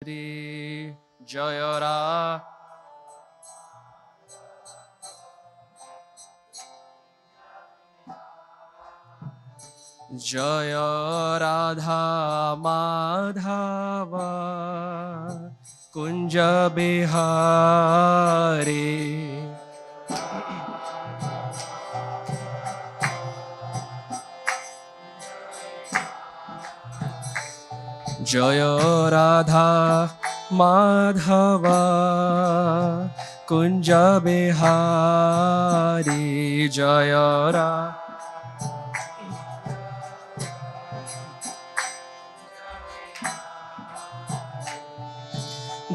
Radhe Jaya Ra Jaya Radha Madhava Kunja Bihari Jaya Radha Madhava Kunja Bihari Jaya Radha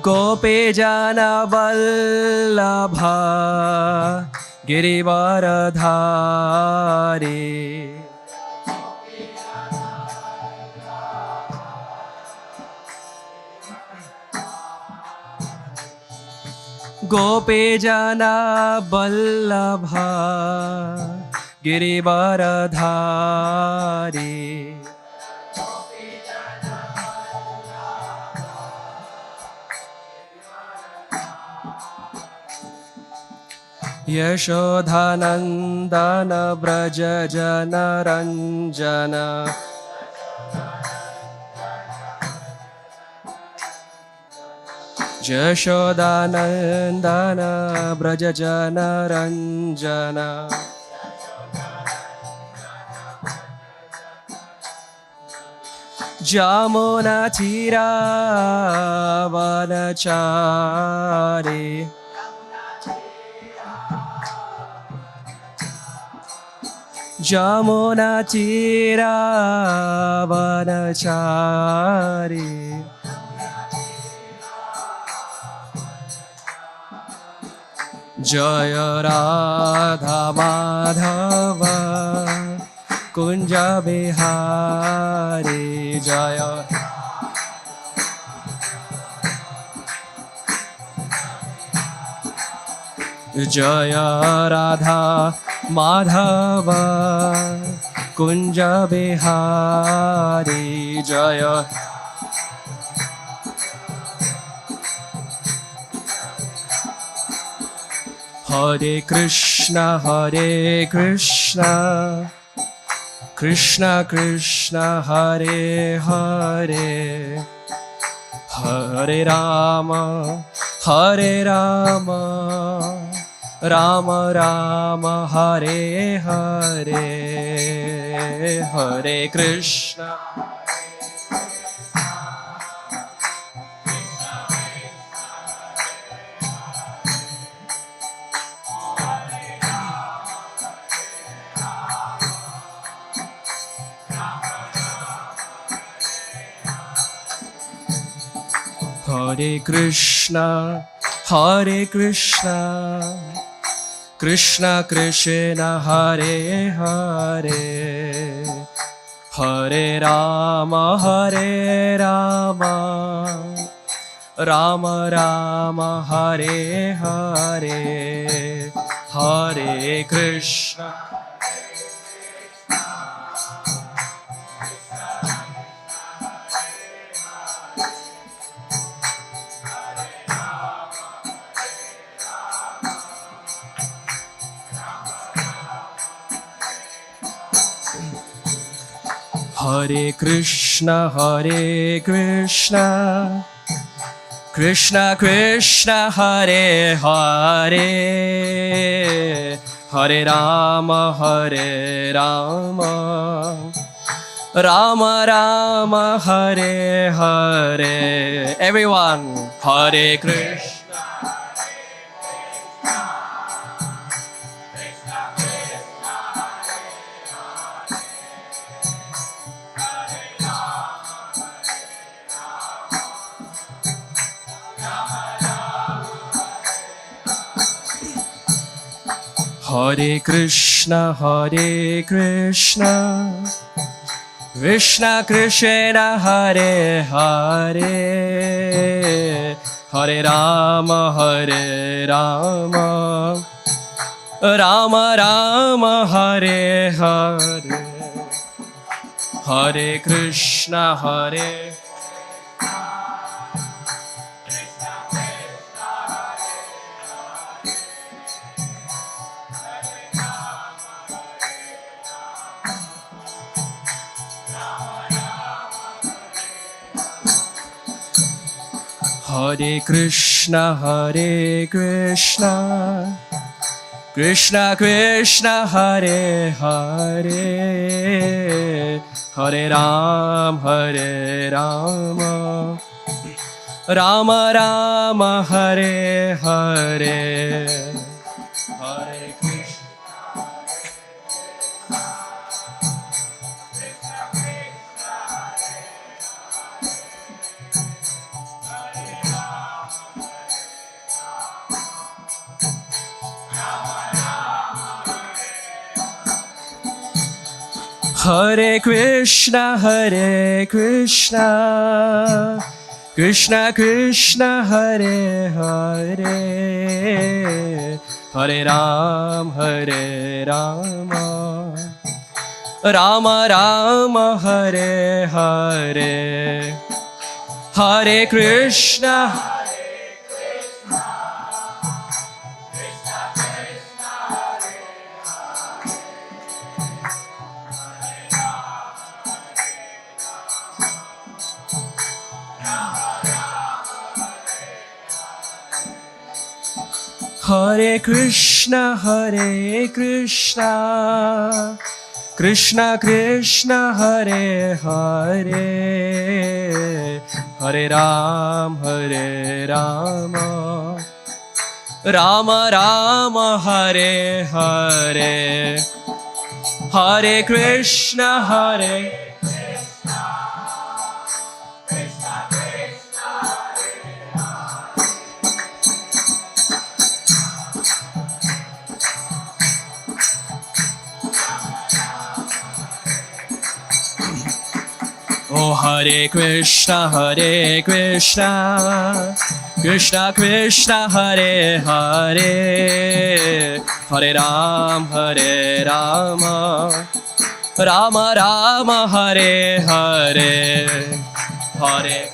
Gopi Jana Vallabha Girivaradhari Gopi Jana Vallabha Girivaradhari Yashodhanandana Braja Jana Ranjana Yashodhanandana Braja Jana Ranjana Jamuna Tira Vanachari Jamuna Tira Vanachari Jaya Radha Madhava Kunja Bihari Jaya Jaya Radha Madhava Kunja Bihari Jaya Hare Krishna Krishna Krishna Hare Hare Hare Rama Rama Rama Hare Hare Hare Krishna Hare Krishna Krishna Krishna Hare Hare Hare Rama Rama Rama Hare Hare Hare Krishna Hare Krishna Krishna Krishna Hare Hare Hare Rama Rama Rama Hare Hare Everyone Hare Krishna Hare Krishna Krishna Krishna Hare Hare Hare Rama Rama Rama Hare Hare Hare Krishna Hare Krishna, Krishna Krishna, Hare Hare, Hare Rama, Rama Rama, Hare Hare, Hare Krishna. Hare Krishna, Krishna Krishna, Hare Hare, Hare Rama, Rama Rama, Hare Hare, Hare Krishna. Hare Krishna, Krishna Krishna, Hare Hare, Hare Rama, Rama Rama, Hare Hare, Hare Krishna, Oh Hare Krishna, Krishna Krishna, Hare Hare, Hare Rama, Rama Rama, Hare Hare, Hare.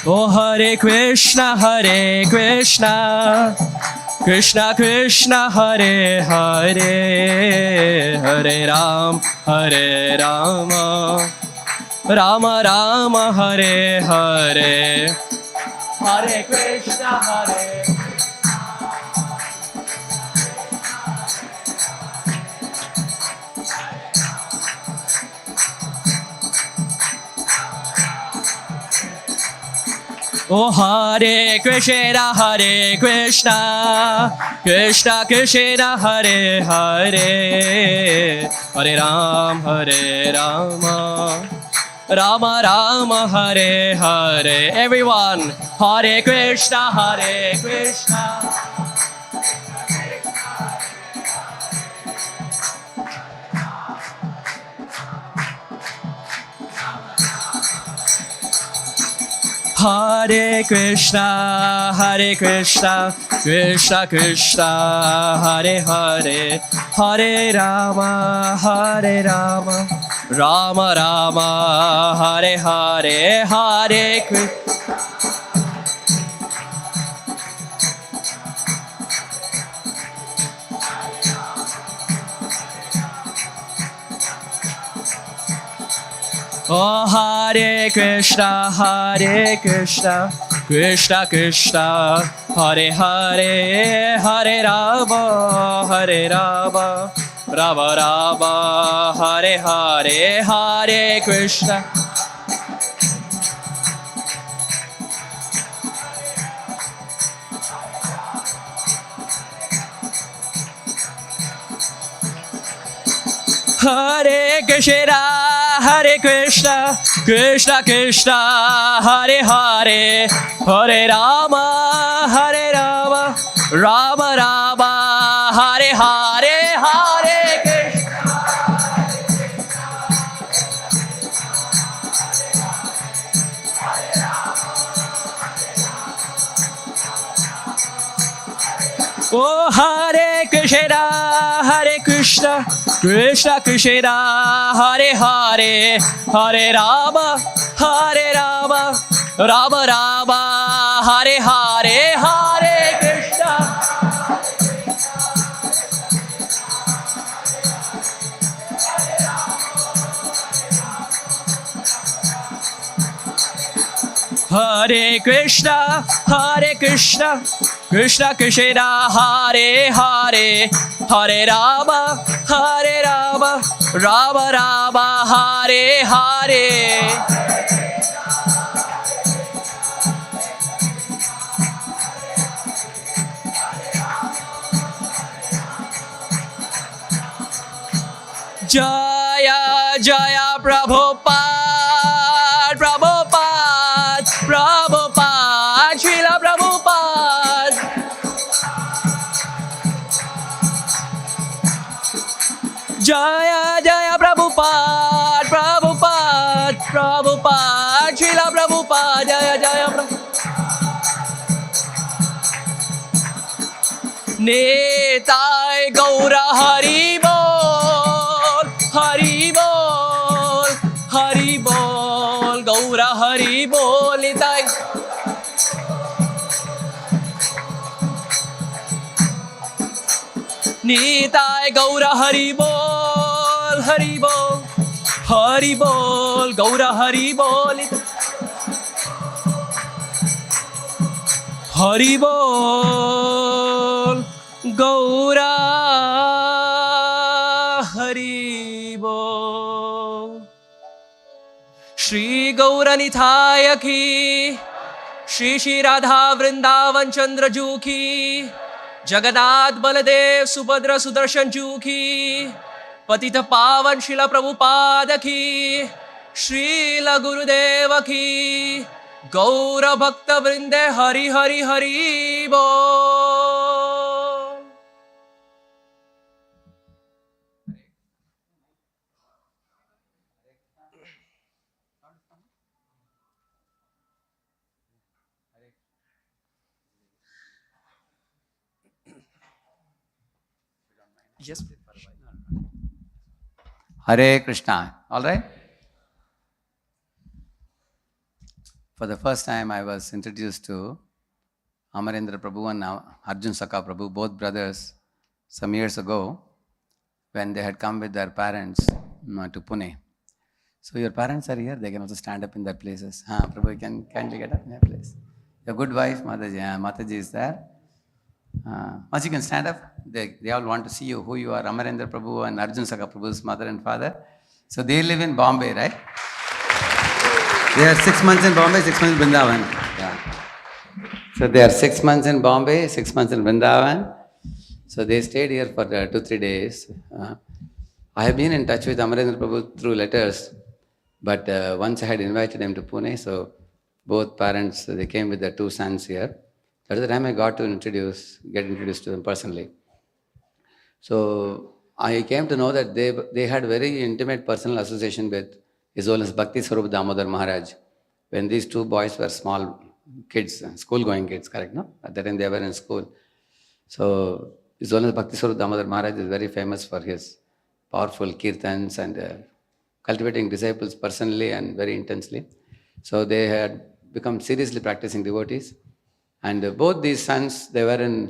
Oh Hare Krishna, Krishna Krishna, Hare Hare, Hare Rama, Rama Rama, Hare Hare, Hare Krishna, Oh Hare Krishna, Krishna Krishna, Hare Hare, Hare Rama, Rama Rama, Hare Hare. Everyone, Hare Krishna, Hare Krishna, Krishna Krishna, Hare Hare, Hare Rama, Rama Rama, Hare Hare, Hare Krishna. Oh Hare Krishna, Krishna Krishna, Hare Hare, Hare Rama, Rama Rama, Hare Hare, Hare Krishna. Hare Krishna, Krishna Krishna, Hare Hare, Hare Rama, Rama Rama, Hare Hare, Hare Krishna. Oh Hare Krishna, Krishna Krishna, Hare Hare, Hare Rama, Rama Rama, Hare Hare, Hare Krishna. Hare Krishna, Hare Krishna, Krishna Krishna, Hare Hare, Hare Rama, Hare Rama, Rama Rama, Hare Hare. Jaya Jaya Prabhupada, Prabhupada, Prabhupada, Srila Prabhupada. Jaya Jaya Prabhupada, Prabhupada, Prabhupada, Srila Prabhupada, Jaya Jaya Prabhupada. Nitai Gaura Hari Bol, Hari Bol, Hari Bol, Gaura Hari Bol, Nitai. Nitai Gaura Hari Bol, Hari Bol, Hari Bol, Gaura Hari Bol, Hari Bol, Gaura Hari Bol. Shri Gaura Nithaya ki, Shri Shri Radha Vrindavan Chandra Ju ki, Jagannath Baladev Subhadra Sudarshan Ju ki, Patita Pavan Srila Prabhupada ki, Srila Gurudeva ki, Gaura Bhakta Vrinde Hari Hari Hari Bol. Yes, please. Hare Krishna. All right? For the first time, I was introduced to Amarendra Prabhu and Arjun Sakha Prabhu, both brothers, some years ago, when they had come with their parents to Pune. So your parents are here, they can also stand up in their places. Prabhu, you can kindly get up in your place. Your good wife, Mataji, Mataji is there. Once you can stand up, they all want to see you, who you are, Amarendra Prabhu and Arjun Sakha Prabhu's mother and father. So they live in Bombay, right? They are 6 months in Bombay, 6 months in Vrindavan. Yeah. So they are 6 months in Bombay, 6 months in Vrindavan. So they stayed here for 2-3 days. I have been in touch with Amarendra Prabhu through letters, but once I had invited him to Pune, so both parents, they came with their 2 sons here. That is the time I got to get introduced to them personally. So I came to know that they had very intimate personal association with His Holiness Bhakti Swarup Damodar Maharaj when these 2 boys were small kids, school-going kids, correct, no? At that time they were in school. So His Holiness Bhakti Swarup Damodar Maharaj is very famous for his powerful kirtans and cultivating disciples personally and very intensely. So they had become seriously practicing devotees. And both these sons, they were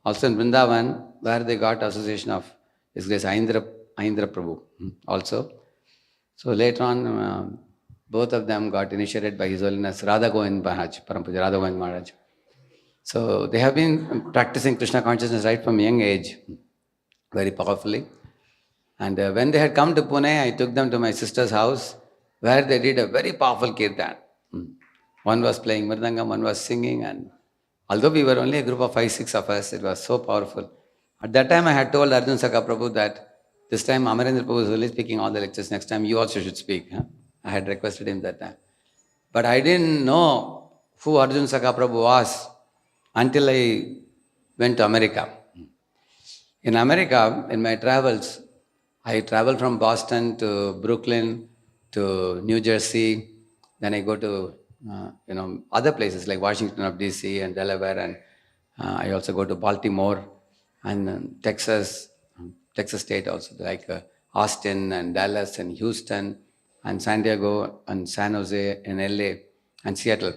also in Vrindavan, where they got association of His Grace Aindra Prabhu also. So later on, both of them got initiated by His Holiness Radha Govind Maharaj, Param Puja Radha Govind Maharaj. So they have been practicing Krishna consciousness right from young age, very powerfully. And when they had come to Pune, I took them to my sister's house, where they did a very powerful kirtan. One was playing mridangam, one was singing, and although we were only a group of 5-6 of us, it was so powerful. At that time, I had told Arjun Sakha Prabhu that this time Amarendra Prabhu is only speaking all the lectures, next time you also should speak. I had requested him that time. But I didn't know who Arjun Sakha Prabhu was until I went to America. In America, in my travels, I traveled from Boston to Brooklyn to New Jersey. Then I go to other places like Washington of DC and Delaware, and I also go to Baltimore and Texas State also, like Austin and Dallas and Houston and San Diego and San Jose and LA and Seattle.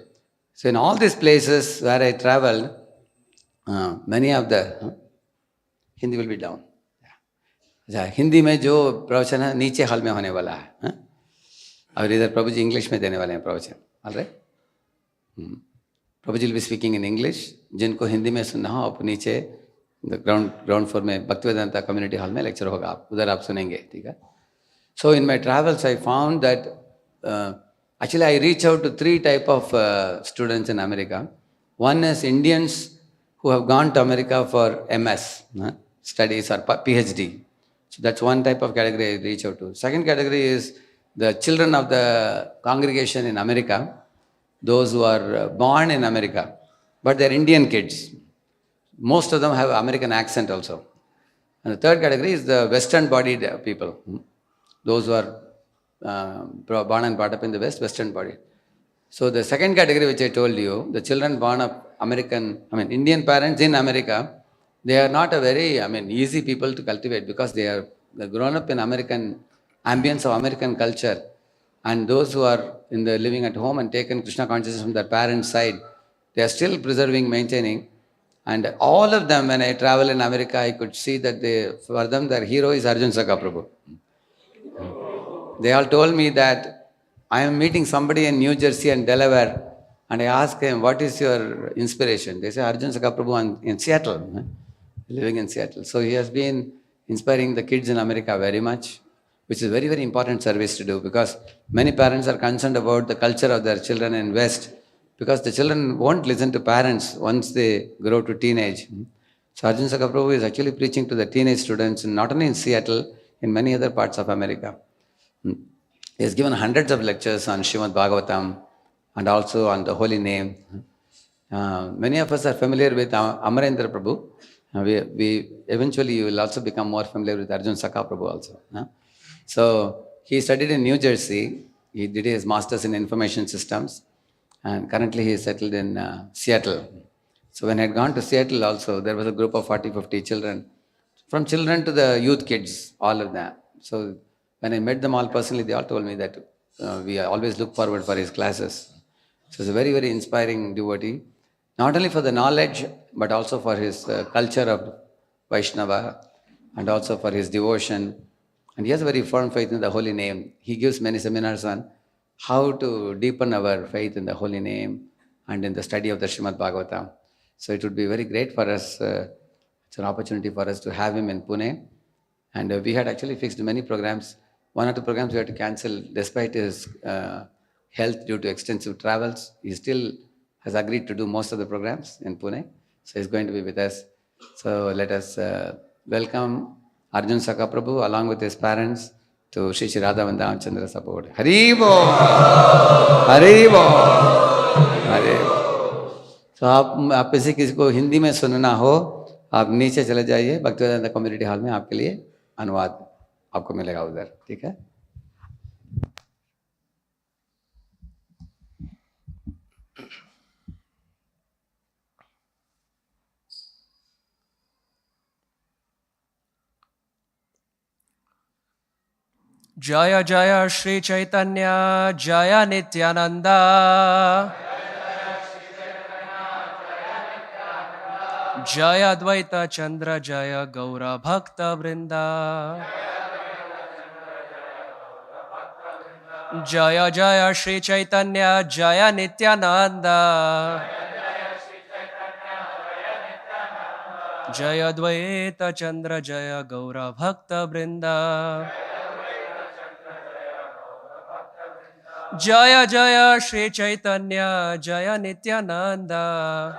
So in all these places where I traveled, many of the Hindi will be down. अच्छा, हिंदी में जो प्रवचन है नीचे hall में होने वाला है, हाँ? और इधर प्रभु जी इंग्लिश में देने वाले हैं प्रवचन. All right, Prabhu ji will be speaking in English. जिनको हिंदी में सुनना हो आप नीचे ग्राउंड फ्लोर में भक्तिवेदांता कम्युनिटी हॉल में लेक्चर होगा, आप उधर आप सुनेंगे. ठीक है. So in my travels I found that actually I reach out to three type of students in America. One is Indians who have gone to America for MS studies or PhD. So that's one type of category I reach out to. Second category is the children of the congregation in America, those who are born in America, but they're Indian kids. Most of them have American accent also. And the third category is the Western bodied people, those who are born and brought up in the Western body. So the second category which I told you, the children born of Indian parents in America, they are not a very, easy people to cultivate because they're grown up in American ambience of American culture. And those who are living at home and taken Krishna consciousness from their parents' side, they are still preserving, maintaining. And all of them, when I travel in America, I could see that for them, their hero is Arjun Sakha Prabhu. They all told me that I am meeting somebody in New Jersey and Delaware, and I asked him, what is your inspiration? They say, Arjun Sakha Prabhu in Seattle, living in Seattle. So he has been inspiring the kids in America very much, which is very, very important service to do, because many parents are concerned about the culture of their children in West, because the children won't listen to parents once they grow to teenage. So Arjun Sakha Prabhu is actually preaching to the teenage students, not only in Seattle, in many other parts of America. He has given hundreds of lectures on Srimad Bhagavatam and also on the holy name. Many of us are familiar with Amarendra Prabhu. We eventually you will also become more familiar with Arjun Sakha Prabhu also. So he studied in New Jersey. He did his master's in information systems, and currently he is settled in Seattle. So when I had gone to Seattle also, there was a group of 40-50 children, from children to the youth kids, all of them. So when I met them all personally, they all told me that we always look forward for his classes. So he's a very, very inspiring devotee, not only for the knowledge, but also for his culture of Vaishnava, and also for his devotion. And he has a very firm faith in the holy name. He gives many seminars on how to deepen our faith in the holy name and in the study of the Srimad Bhagavatam. So it would be very great for us, it's an opportunity for us to have him in Pune. And we had actually fixed many programs. One or two programs we had to cancel despite his health due to extensive travels. He still has agreed to do most of the programs in Pune. So he's going to be with us. So let us welcome Arjun Sakha Prabhu along with his parents to Shri Shri Radha Vandam Chandra support. Hare Bo! Hare Bo! Hare Bo! So आप किसी को हिंदी में सुनना हो, आप नीचे चले जाइए भक्तिवेदांता कम्युनिटी हॉल में, आपके लिए अनुवाद आपको मिलेगा उधर. ठीक है. Jaya Jaya Shri Chaitanya Jaya Nityananda Jaya Advaita Chandra Jaya Gaura Bhakta Vrinda Jaya Jaya Shri Chaitanya Jaya Nityananda Jaya Advaita Chandra Jaya Gaura Bhakta Vrinda Jaya Jaya Shri Chaitanya Jaya Nityananda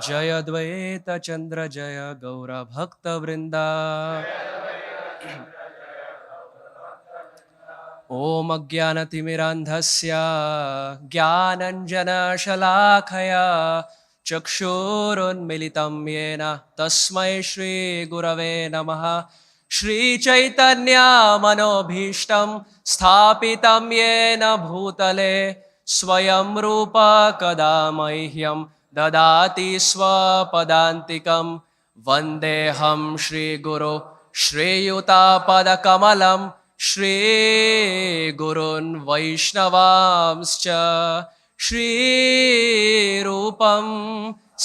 Jaya Advaita Chandra Jaya Gaura Bhakta Vrinda Om Ajnanatimirandhasya Jnananjana Shalakaya Chakshurunmilitam Yena Tasmai Shri Gurave Namaha Shri Chaitanya Manobhishtam Sthapitam Yena Bhutale Swayam Rupa Kadamahyam Dadati Swapadantikam Vandeham Shri Guru Shri Yuta Padakamalam श्रीगुरुन् वैष्णवांश्च श्रीरूपं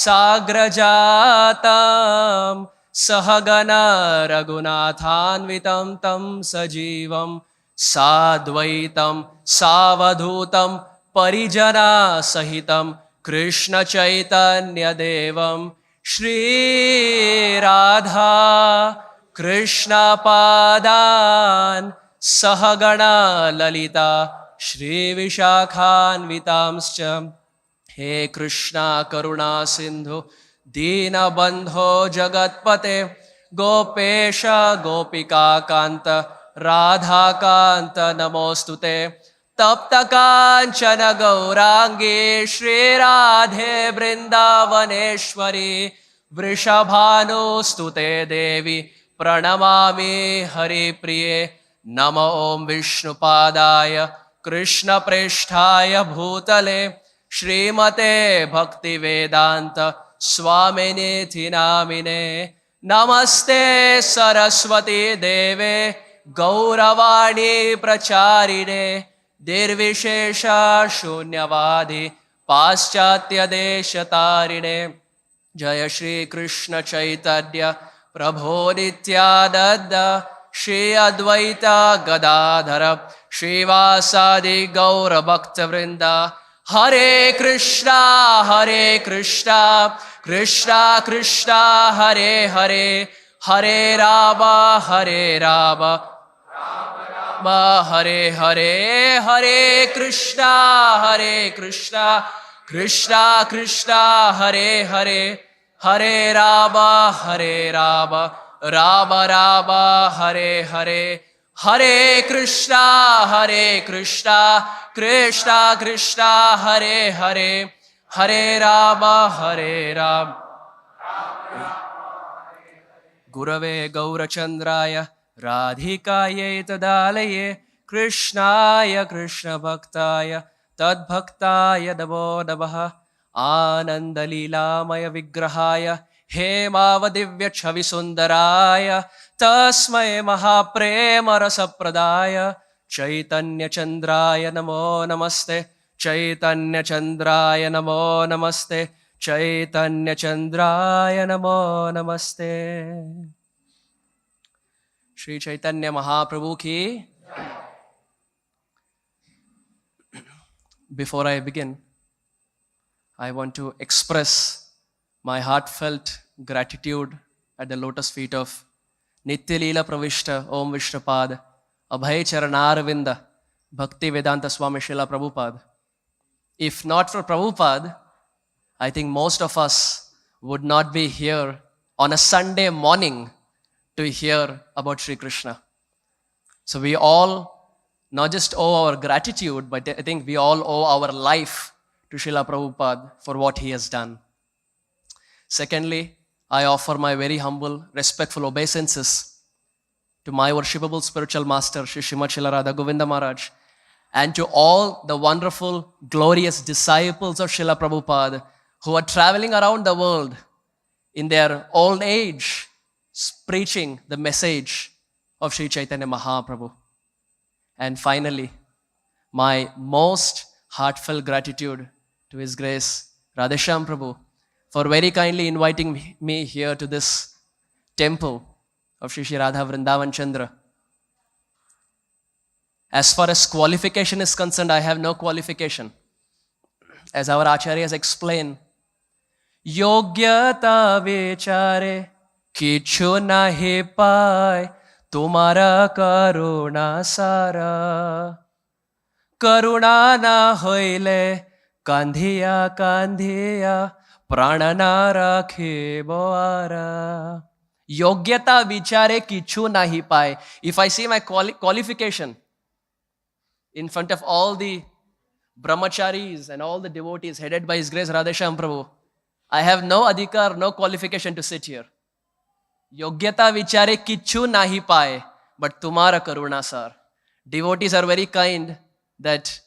साग्रजातं सहगना रघुनाथान्वितं तं सजीवं साद्वैतं सावधूतं परिजनासहितं कृष्णचैतन्यदेवं श्रीराधा कृष्णपादान् सहगणा ललिता श्रीविशाखान्वितांश्च हे कृष्णा करुणा सिन्धु दीनबन्धो जगत्पते गोपेश गोपिकान्त राधाकान्त नमोऽस्तुते तप्तकाञ्चन गौराङ्गी श्रीराधे वृन्दावनेश्वरी वृषभानुस्तुते देवी प्रणमामि हरिप्रिये नमो ॐ विष्णुपादाय कृष्णप्रेष्ठाय भूतले श्रीमते भक्तिवेदान्त स्वामिनेति नामिने नमस्ते सरस्वती देवे गौरवाणी प्रचारिणे निर्विशेष शून्यवादी पाश्चात्यदेशतारिणे जय श्री कृष्ण चैतन्य प्रभो नित्यानंद श्री अद्वैत गदाधर श्रीवासादि गौर भक्त वृंद हरे कृष्णा कृष्णा कृष्णा हरे हरे हरे राम हरे हरे हरे कृष्णा कृष्णा कृष्णा हरे हरे हरे राम राम राम हरे हरे हरे कृष्णा कृष्णा कृष्णा हरे हरे हरे राम गुरवे गौरचन्द्राय राधिकायै तदालये कृष्णाय कृष्णभक्ताय तद्भक्ताय नमो नमः आनन्दलीलामय विग्रहाय हेमावदिव्यछविसुन्दराय तस्मै महाप्रेमरसप्रदाय चैतन्यचन्द्राय नमो नमस्ते चैतन्यचन्द्राय नमो नमस्ते चैतन्यचन्द्राय नमो नमस्ते श्री चैतन्य महाप्रभु की Before I begin, I want to express my heartfelt gratitude at the lotus feet of Nitya Leela Pravishta Om Vishnupad Abhay Charanarvinda Bhakti Vedanta Swami Srila Prabhupada. If not for Prabhupada, I think most of us would not be here on a Sunday morning to hear about Sri Krishna. So we all not just owe our gratitude, but I think we all owe our life to Srila Prabhupada for what he has done. Secondly, I offer my very humble, respectful obeisances to my worshipable spiritual master, Sri Srimad Srila Radha Govinda Maharaj, and to all the wonderful, glorious disciples of Srila Prabhupada who are traveling around the world in their old age, preaching the message of Sri Chaitanya Mahaprabhu. And finally, my most heartfelt gratitude to His Grace Radheshyam Prabhu for very kindly inviting me here to this temple of Shri Shri Radha Vrindavan Chandra. As far as qualification is concerned, I have no qualification. As our acharyas explain, Yogyata vichare kichu nahi pai तुम्हारा करुणा सारा करुणा ना होइले कांधिया कांधिया प्राण ना रखे बोआरा योग्यता विचारे किछु नहीं पाए. If I see my qualification in front of all the brahmacharis and all the devotees headed by His Grace Radheshyam Prabhu, I have no adhikar, no qualification to sit here. योग्यता विचारे किच्छु नाही पाए, but तुम्हारा करुणा sir. Devotees are very kind that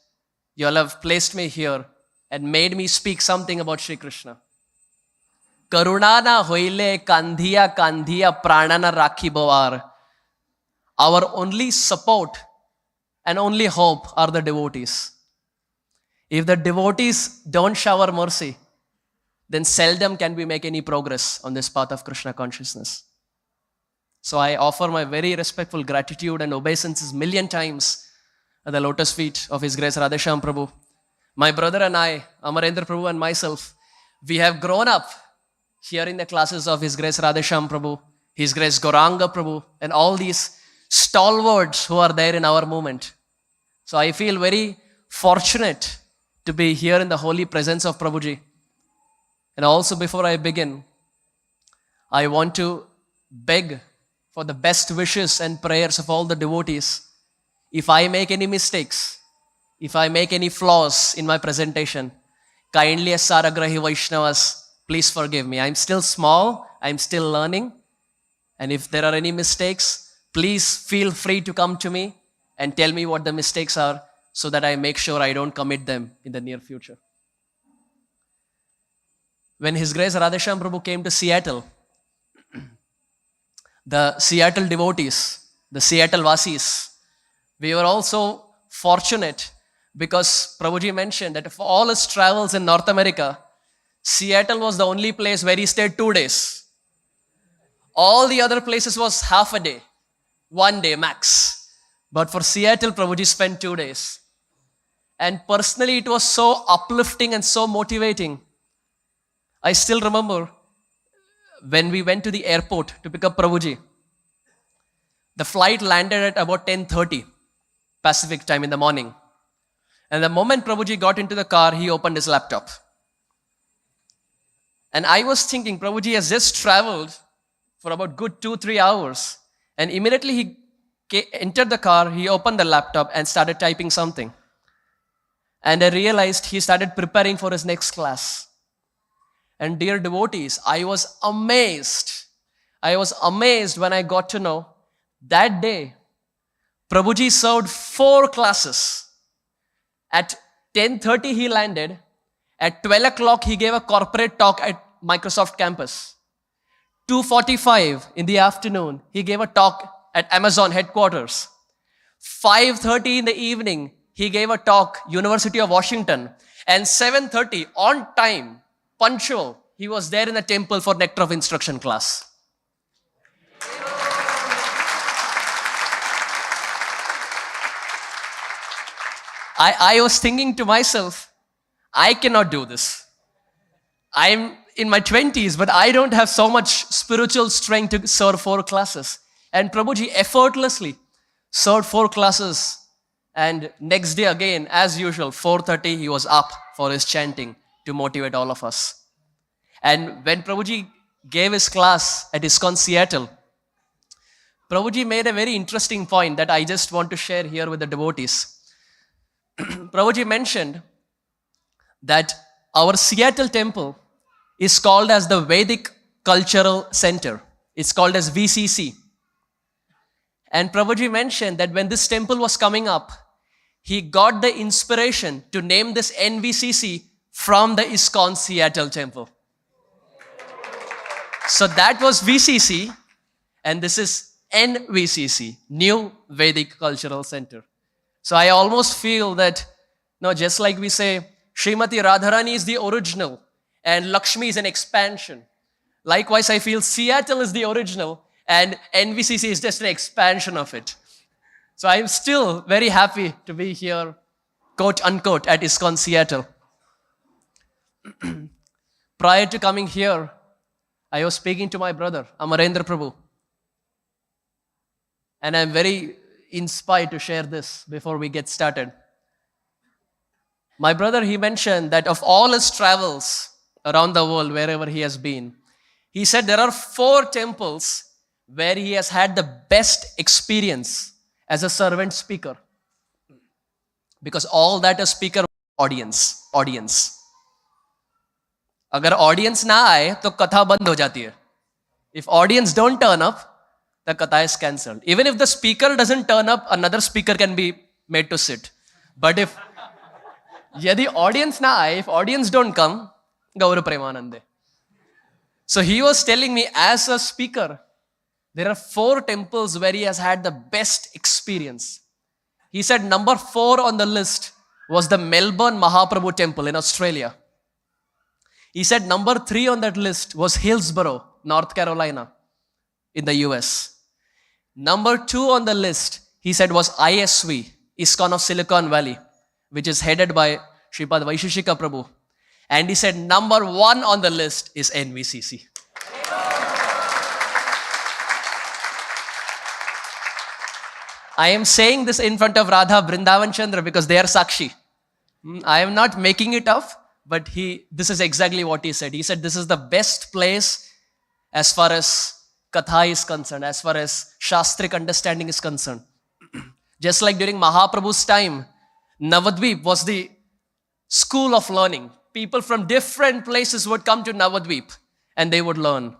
you all have placed me here and made me speak something about Sri Krishna. करुणा ना होइले कांधिया कांधिया प्राणना राखी बोवार. our only support and only hope are the devotees. If the devotees don't shower mercy, then seldom can we make any progress on this path of Krishna consciousness. So I offer my very respectful gratitude and obeisances million times at the lotus feet of His Grace Radheshyam Prabhu. My brother and I, Amarendra Prabhu and myself, we have grown up hearing the classes of His Grace Radheshyam Prabhu, His Grace Gauranga Prabhu, and all these stalwarts who are there in our movement. So I feel very fortunate to be here in the holy presence of Prabhuji. And also before I begin, I want to beg for the best wishes and prayers of all the devotees. If I make any mistakes, if I make any flaws in my presentation, kindly as Saragrahi Vaishnavas, please forgive me. I'm still small, I'm still learning. And if there are any mistakes, please feel free to come to me and tell me what the mistakes are so that I make sure I don't commit them in the near future. When His Grace Radheshyam Prabhu came to Seattle, the Seattle devotees, the Seattle Vasis, we were also fortunate because Prabhuji mentioned that of all his travels in North America, Seattle was the only place where he stayed 2 days. All the other places was half a day, 1 day max. But for Seattle, Prabhuji spent 2 days. And personally, it was so uplifting and so motivating. I still remember when we went to the airport to pick up Prabhuji. The flight landed at about 10:30 Pacific time in the morning. And the moment Prabhuji got into the car, he opened his laptop. And I was thinking, Prabhuji has just traveled for about good 2-3 hours. And immediately he entered the car, he opened the laptop and started typing something. And I realized he started preparing for his next class. And dear devotees, I was amazed. I was amazed when I got to know that day, Prabhuji served 4 classes. At 10:30 he landed. At 12 o'clock he gave a corporate talk at Microsoft campus. 2:45 in the afternoon he gave a talk at Amazon headquarters. 5:30 in the evening he gave a talk University of Washington. And 7:30 on time, punctual, he was there in the temple for Nectar of Instruction class. I was thinking to myself, I cannot do this. I'm in my 20s, but I don't have so much spiritual strength to serve 4 classes. And Prabhuji effortlessly served 4 classes. And next day again, as usual, 4:30, he was up for his chanting to motivate all of us. And when Prabhuji gave his class at ISKCON Seattle, Prabhuji made a very interesting point that I just want to share here with the devotees. Prabhuji mentioned that our Seattle temple is called as the Vedic Cultural Center. It's called as VCC. And Prabhuji mentioned that when this temple was coming up, he got the inspiration to name this NVCC from the ISKCON Seattle temple. So that was VCC, and this is NVCC, New Vedic Cultural Center. So I almost feel that, just like we say, Srimati Radharani is the original and Lakshmi is an expansion. Likewise, I feel Seattle is the original and NVCC is just an expansion of it. So I'm still very happy to be here, quote unquote, at ISKCON Seattle. Prior to coming here, I was speaking to my brother, Amarendra Prabhu. And I'm very inspired to share this before we get started. My brother, he mentioned that of all his travels around the world, wherever he has been, he said there are 4 temples where he has had the best experience as a servant speaker. Because all that a speaker audience. अगर audience ना आए तो कथा बंद हो जाती है. If audience don't turn up, the katha is cancelled. Even if the speaker doesn't turn up, another speaker can be made to sit. But if yadi audience na aaye, if audience don't come, Gauru Premanande. So he was telling me, as a speaker, there are 4 temples where he has had the best experience. He said number 4 on the list was the Melbourne Mahaprabhu Temple in Australia. He said number 3 on that list was Hillsborough, North Carolina, in the US. Number 2 on the list, he said, was ISV, ISKCON of Silicon Valley, which is headed by Sripad Vaisheshika Prabhu. And he said number 1 on the list is NVCC. I am saying this in front of Radha Vrindavan Chandra because they are Sakshi. I am not making it up, but this is exactly what he said. He said this is the best place as far as Katha is concerned, as far as Shastric understanding is concerned. Just like during Mahaprabhu's time, Navadvip was the school of learning. People from different places would come to Navadvip and they would learn.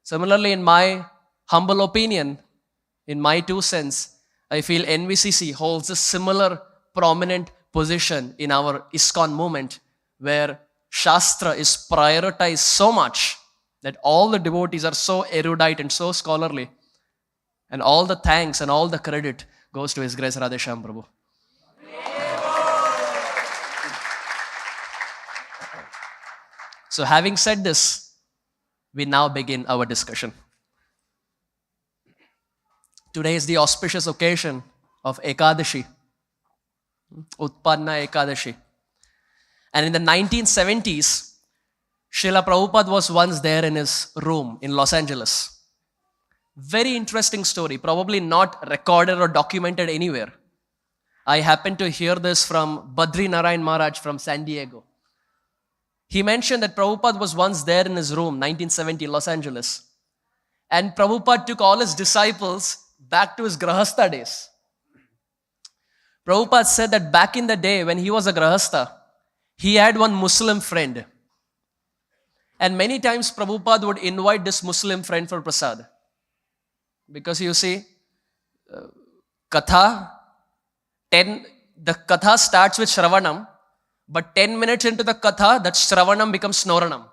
Similarly, in my humble opinion, in my 2 cents, I feel NVCC holds a similar prominent position in our ISKCON movement, where Shastra is prioritized so much that all the devotees are so erudite and so scholarly. And all the thanks and all the credit goes to His Grace Radheshyam Prabhu. So having said this, we now begin our discussion. Today is the auspicious occasion of Ekadashi, Utpanna Ekadashi. And in the 1970s, Srila Prabhupada was once there in his room in Los Angeles. Very interesting story, probably not recorded or documented anywhere. I happened to hear this from Badri Narayan Maharaj from San Diego. He mentioned that Prabhupada was once there in his room, 1970, Los Angeles. And Prabhupada took all his disciples back to his Grahastha days. Prabhupada said that back in the day when he was a Grahastha, he had one Muslim friend. And many times Prabhupada would invite this Muslim friend for prasad. Because you see, the Katha starts with Shravanam, but 10 minutes into the Katha, that Shravanam becomes Snoranam.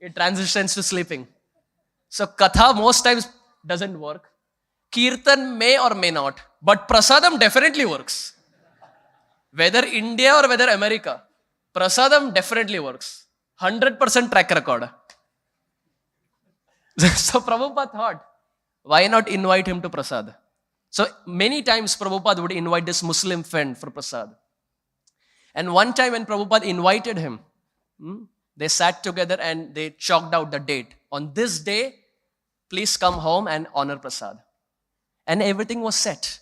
It transitions to sleeping. So Katha most times doesn't work. Kirtan may or may not, but Prasadam definitely works. Whether India or whether America, Prasadam definitely works. 100% track record. So Prabhupada thought, why not invite him to Prasad? So many times Prabhupada would invite this Muslim friend for Prasad. And one time when Prabhupada invited him, they sat together and they chalked out the date. On this day, please come home and honor Prasad. And everything was set.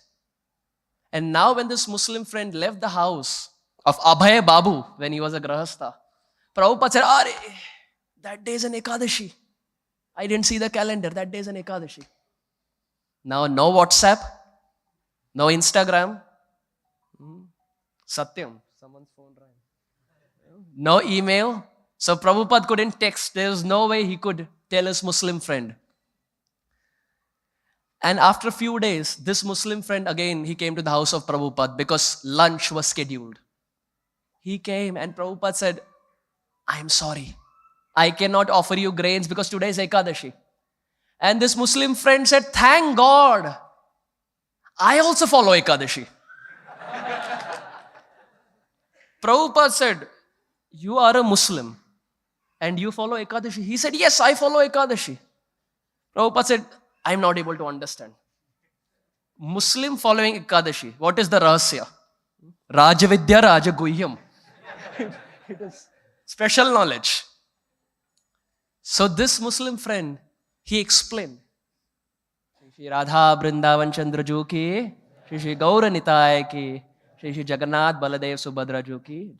And now when this Muslim friend left the house of Abhay Babu, when he was a Grahastha, Prabhupada said, Hare, that day is an Ekadashi. I didn't see the calendar, that day is an Ekadashi. Now no WhatsApp, no Instagram, Satyam, someone's phone rang. No email. So Prabhupada couldn't text. There was no way he could tell his Muslim friend. And after a few days, this Muslim friend again, he came to the house of Prabhupada because lunch was scheduled. He came and Prabhupada said, I am sorry. I cannot offer you grains because today is Ekadashi. And this Muslim friend said, thank God. I also follow Ekadashi. Prabhupada said, you are a Muslim and you follow Ekadashi. He said, yes, I follow Ekadashi. Prabhupada said, I am not able to understand. Muslim following Ekadashi. What is the rahasya? Rajavidya Rajaguhyam. It is special knowledge. So this Muslim friend, he explained. Shri Radha Vrindavan Chandra Ju ki, Shri Gaura Nitai ki, Shri Jagannath Baladev Subhadra Ju ki.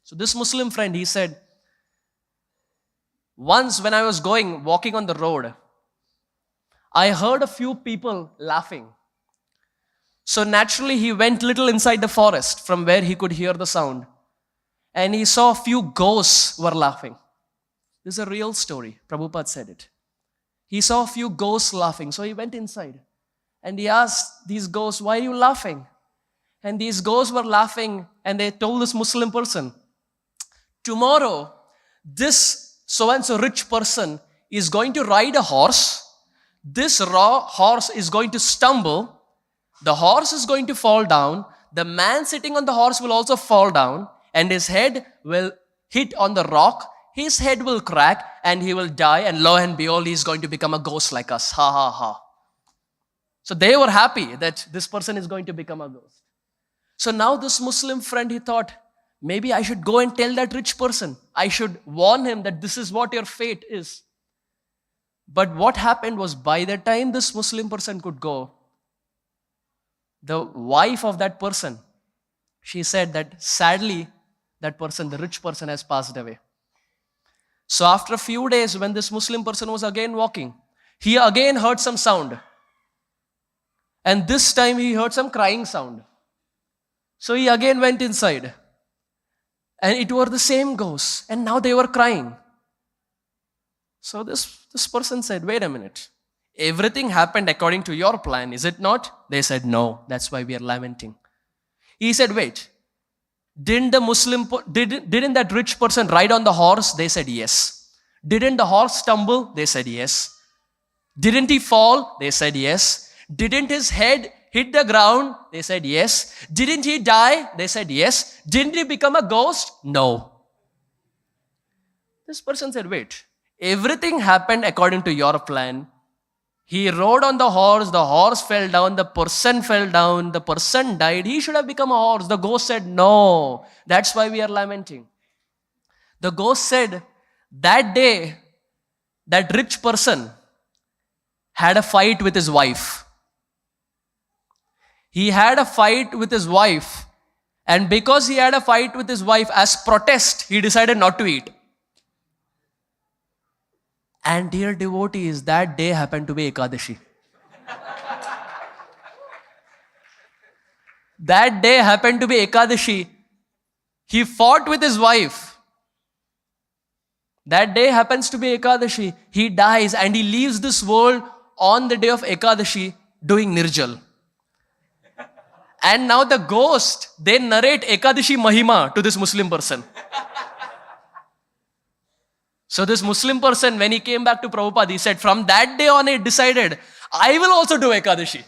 So this Muslim friend, he said, once when I was walking on the road, I heard a few people laughing. So naturally he went little inside the forest from where he could hear the sound. And he saw a few ghosts were laughing. This is a real story. Prabhupada said it. He saw a few ghosts laughing. So he went inside. And he asked these ghosts, why are you laughing? And these ghosts were laughing and they told this Muslim person, tomorrow, this so-and-so rich person is going to ride a horse, this raw horse is going to stumble, the horse is going to fall down, the man sitting on the horse will also fall down, and his head will hit on the rock, his head will crack, and he will die, and lo and behold, he is going to become a ghost like us. Ha ha ha. So they were happy that this person is going to become a ghost. So now this Muslim friend, he thought, maybe I should go and tell that rich person. I should warn him that this is what your fate is. But what happened was, by the time this Muslim person could go, the wife of that person, she said that sadly, that person, the rich person, has passed away. So after a few days, when this Muslim person was again walking, he again heard some sound. And this time he heard some crying sound. So he again went inside. And it were the same ghosts. And now they were crying. So this person said, wait a minute. Everything happened according to your plan, is it not? They said, no. That's why we are lamenting. He said, wait. Didn't that rich person ride on the horse? They said, yes. Didn't the horse stumble? They said, yes. Didn't he fall? They said, yes. Didn't his head hit the ground? They said, yes. Didn't he die? They said, yes. Didn't he become a ghost? No. This person said, wait. Everything happened according to your plan. He rode on the horse fell down, the person fell down, the person died. He should have become a horse. The ghost said, no. That's why we are lamenting. The ghost said, that day, that rich person had a fight with his wife. He had a fight with his wife, and because he had a fight with his wife, as protest, he decided not to eat. And dear devotees, that day happened to be Ekadashi. That day happened to be Ekadashi. He fought with his wife. That day happens to be Ekadashi. He dies and he leaves this world on the day of Ekadashi doing Nirjal. And now the ghost, they narrate Ekadashi Mahima to this Muslim person. So this Muslim person, when he came back to Prabhupada, he said, from that day on, he decided, I will also do Ekadashi.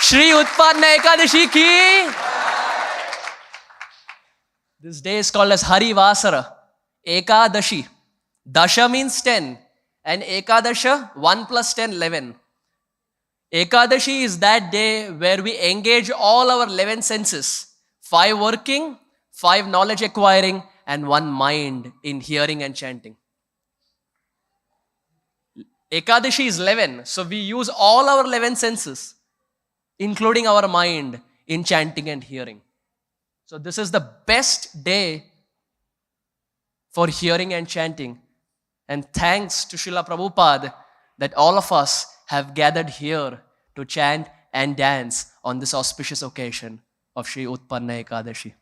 Shri Utpanna Ekadashi ki. This day is called as Hari Vasara. Ekadashi. Dasha means 10. And Ekadasha, 1 plus 10, 11. Ekadashi is that day where we engage all our 11 senses. 5 working, 5 knowledge acquiring, and 1 mind in hearing and chanting. Ekadashi is 11. So we use all our 11 senses, including our mind, in chanting and hearing. So this is the best day for hearing and chanting. And thanks to Srila Prabhupada that all of us have gathered here to chant and dance on this auspicious occasion of Shri Utpanna Ekadashi.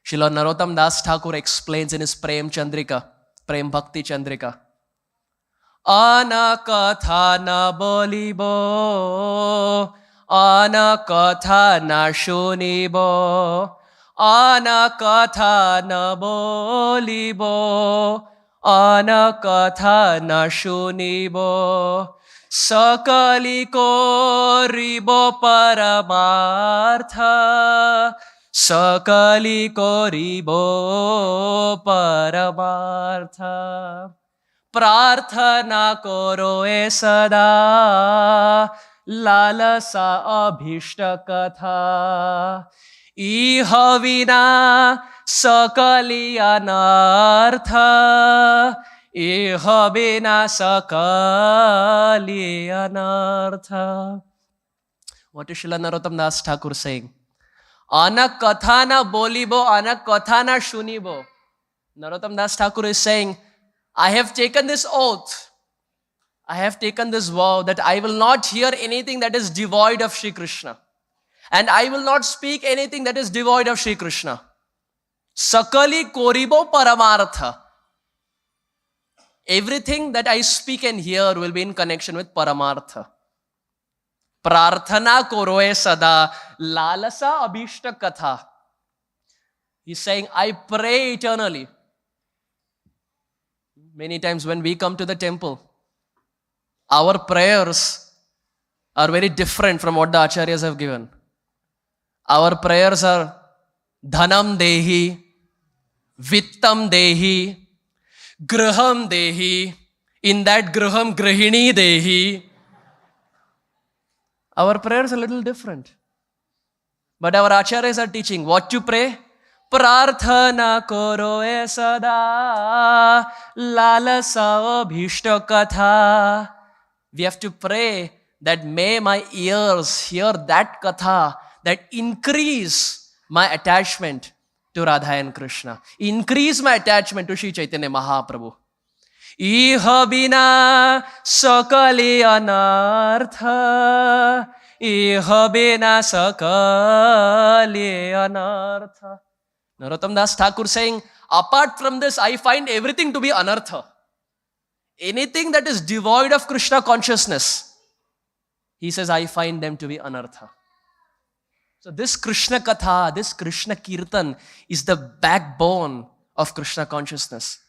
Srila Narottam Das Thakur explains in his Prem Chandrika, Prem Bhakti Chandrika, Anakatha na bolibo, Anakatha na shunibo, Anakatha na bolibo, Anakatha na shunibo, Sakali ko ribo paramartha, Sakali ko ribo paramartha. Prarthana koro e sada, lalasa abhishta katha. Iha vina sakali anartha, iha vina sakali anartha. What is Srila Narottam Das Thakur saying? Anak katha na bolibo, anak katha na shunibo. Narottam Das Thakur is saying, I have taken this oath, I have taken this vow that I will not hear anything that is devoid of Shri Krishna. And I will not speak anything that is devoid of Shri Krishna. Sakali koribo paramartha. Everything that I speak and hear will be in connection with paramartha. Prarthana koroe sada, lalasa abhishta katha. He's saying, I pray eternally. Many times when we come to the temple, our prayers are very different from what the acharyas have given. Our prayers are dhanam dehi, vittam dehi, graham dehi, in that graham grahini dehi. Our prayers are a little different. But our acharyas are teaching what to pray. Prarthana karo e sada lalasa abhishta katha. We have to pray that may my ears hear that katha, that increase my attachment to Radha and Krishna. Increase my attachment to Sri Chaitanya Mahaprabhu. Iha bina sakali anartha. Iha bina sakali anartha. Narottam Das Thakur saying, apart from this, I find everything to be anartha. Anything that is devoid of Krishna consciousness, he says, I find them to be anartha. So this Krishna Katha, this Krishna Kirtan is the backbone of Krishna consciousness.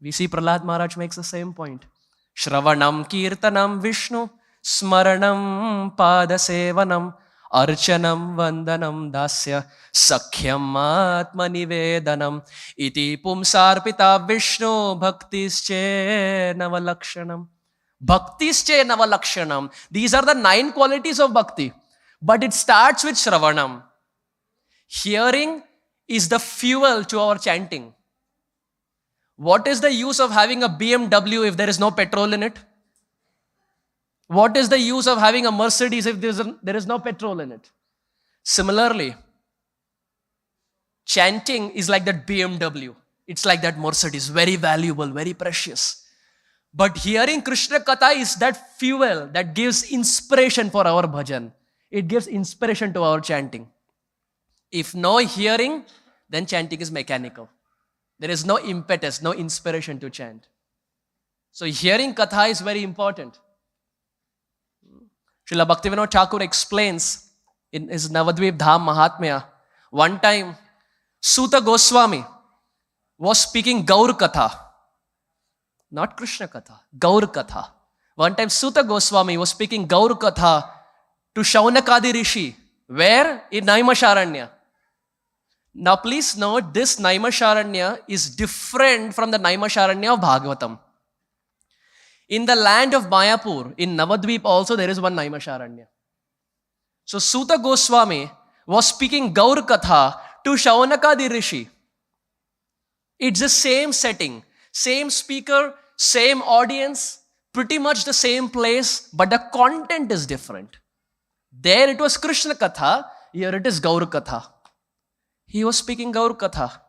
We see Prahlad Maharaj makes the same point. Shravanam Kirtanam Vishnu, Smaranam Padasevanam, Archanam Vandanam Dasya, Sakhyam Atma Nivedanam, Iti Pumsarpita Vishnu, Bhaktische Navalakshanam. Bhaktische Navalakshanam. These are the 9 qualities of bhakti. But it starts with Shravanam. Hearing is the fuel to our chanting. What is the use of having a BMW if there is no petrol in it? What is the use of having a Mercedes if there is no petrol in it? Similarly, chanting is like that BMW. It's like that Mercedes, very valuable, very precious. But hearing Krishna Katha is that fuel that gives inspiration for our bhajan. It gives inspiration to our chanting. If no hearing, then chanting is mechanical. There is no impetus, no inspiration to chant. So hearing Katha is very important. Srila Bhaktivinoda Thakur explains in his Navadvip Dham Mahatmya, one time Suta Goswami was speaking Gaur Katha. Not Krishna Katha, Gaur Katha. One time Suta Goswami was speaking Gaur Katha to Shaunakadi Rishi. Where? In Naimisharanya. Now please note, this Naimisharanya is different from the Naimisharanya of Bhagavatam. In the land of Mayapur, in Navadvip also there is one Naimisharanya. So Suta Goswami was speaking Gaur Katha to Shaunakadi Rishi. It's the same setting, same speaker, same audience, pretty much the same place, but the content is different. There it was Krishna Katha, here it is Gaur Katha. He was speaking Gaur Katha.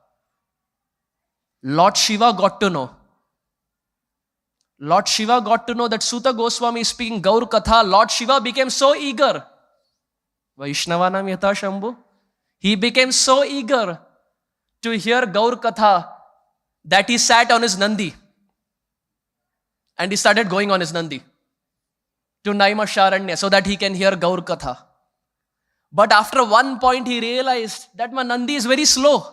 Lord Shiva got to know. Lord Shiva got to know that Suta Goswami is speaking Gaur Katha. Lord Shiva became so eager. Vaishnavanam Yatha Shambhu. He became so eager to hear Gaur Katha that he sat on his Nandi. And he started going on his Nandi to Naimisharanya so that he can hear Gaur Katha. But after one point he realized that my Nandi is very slow.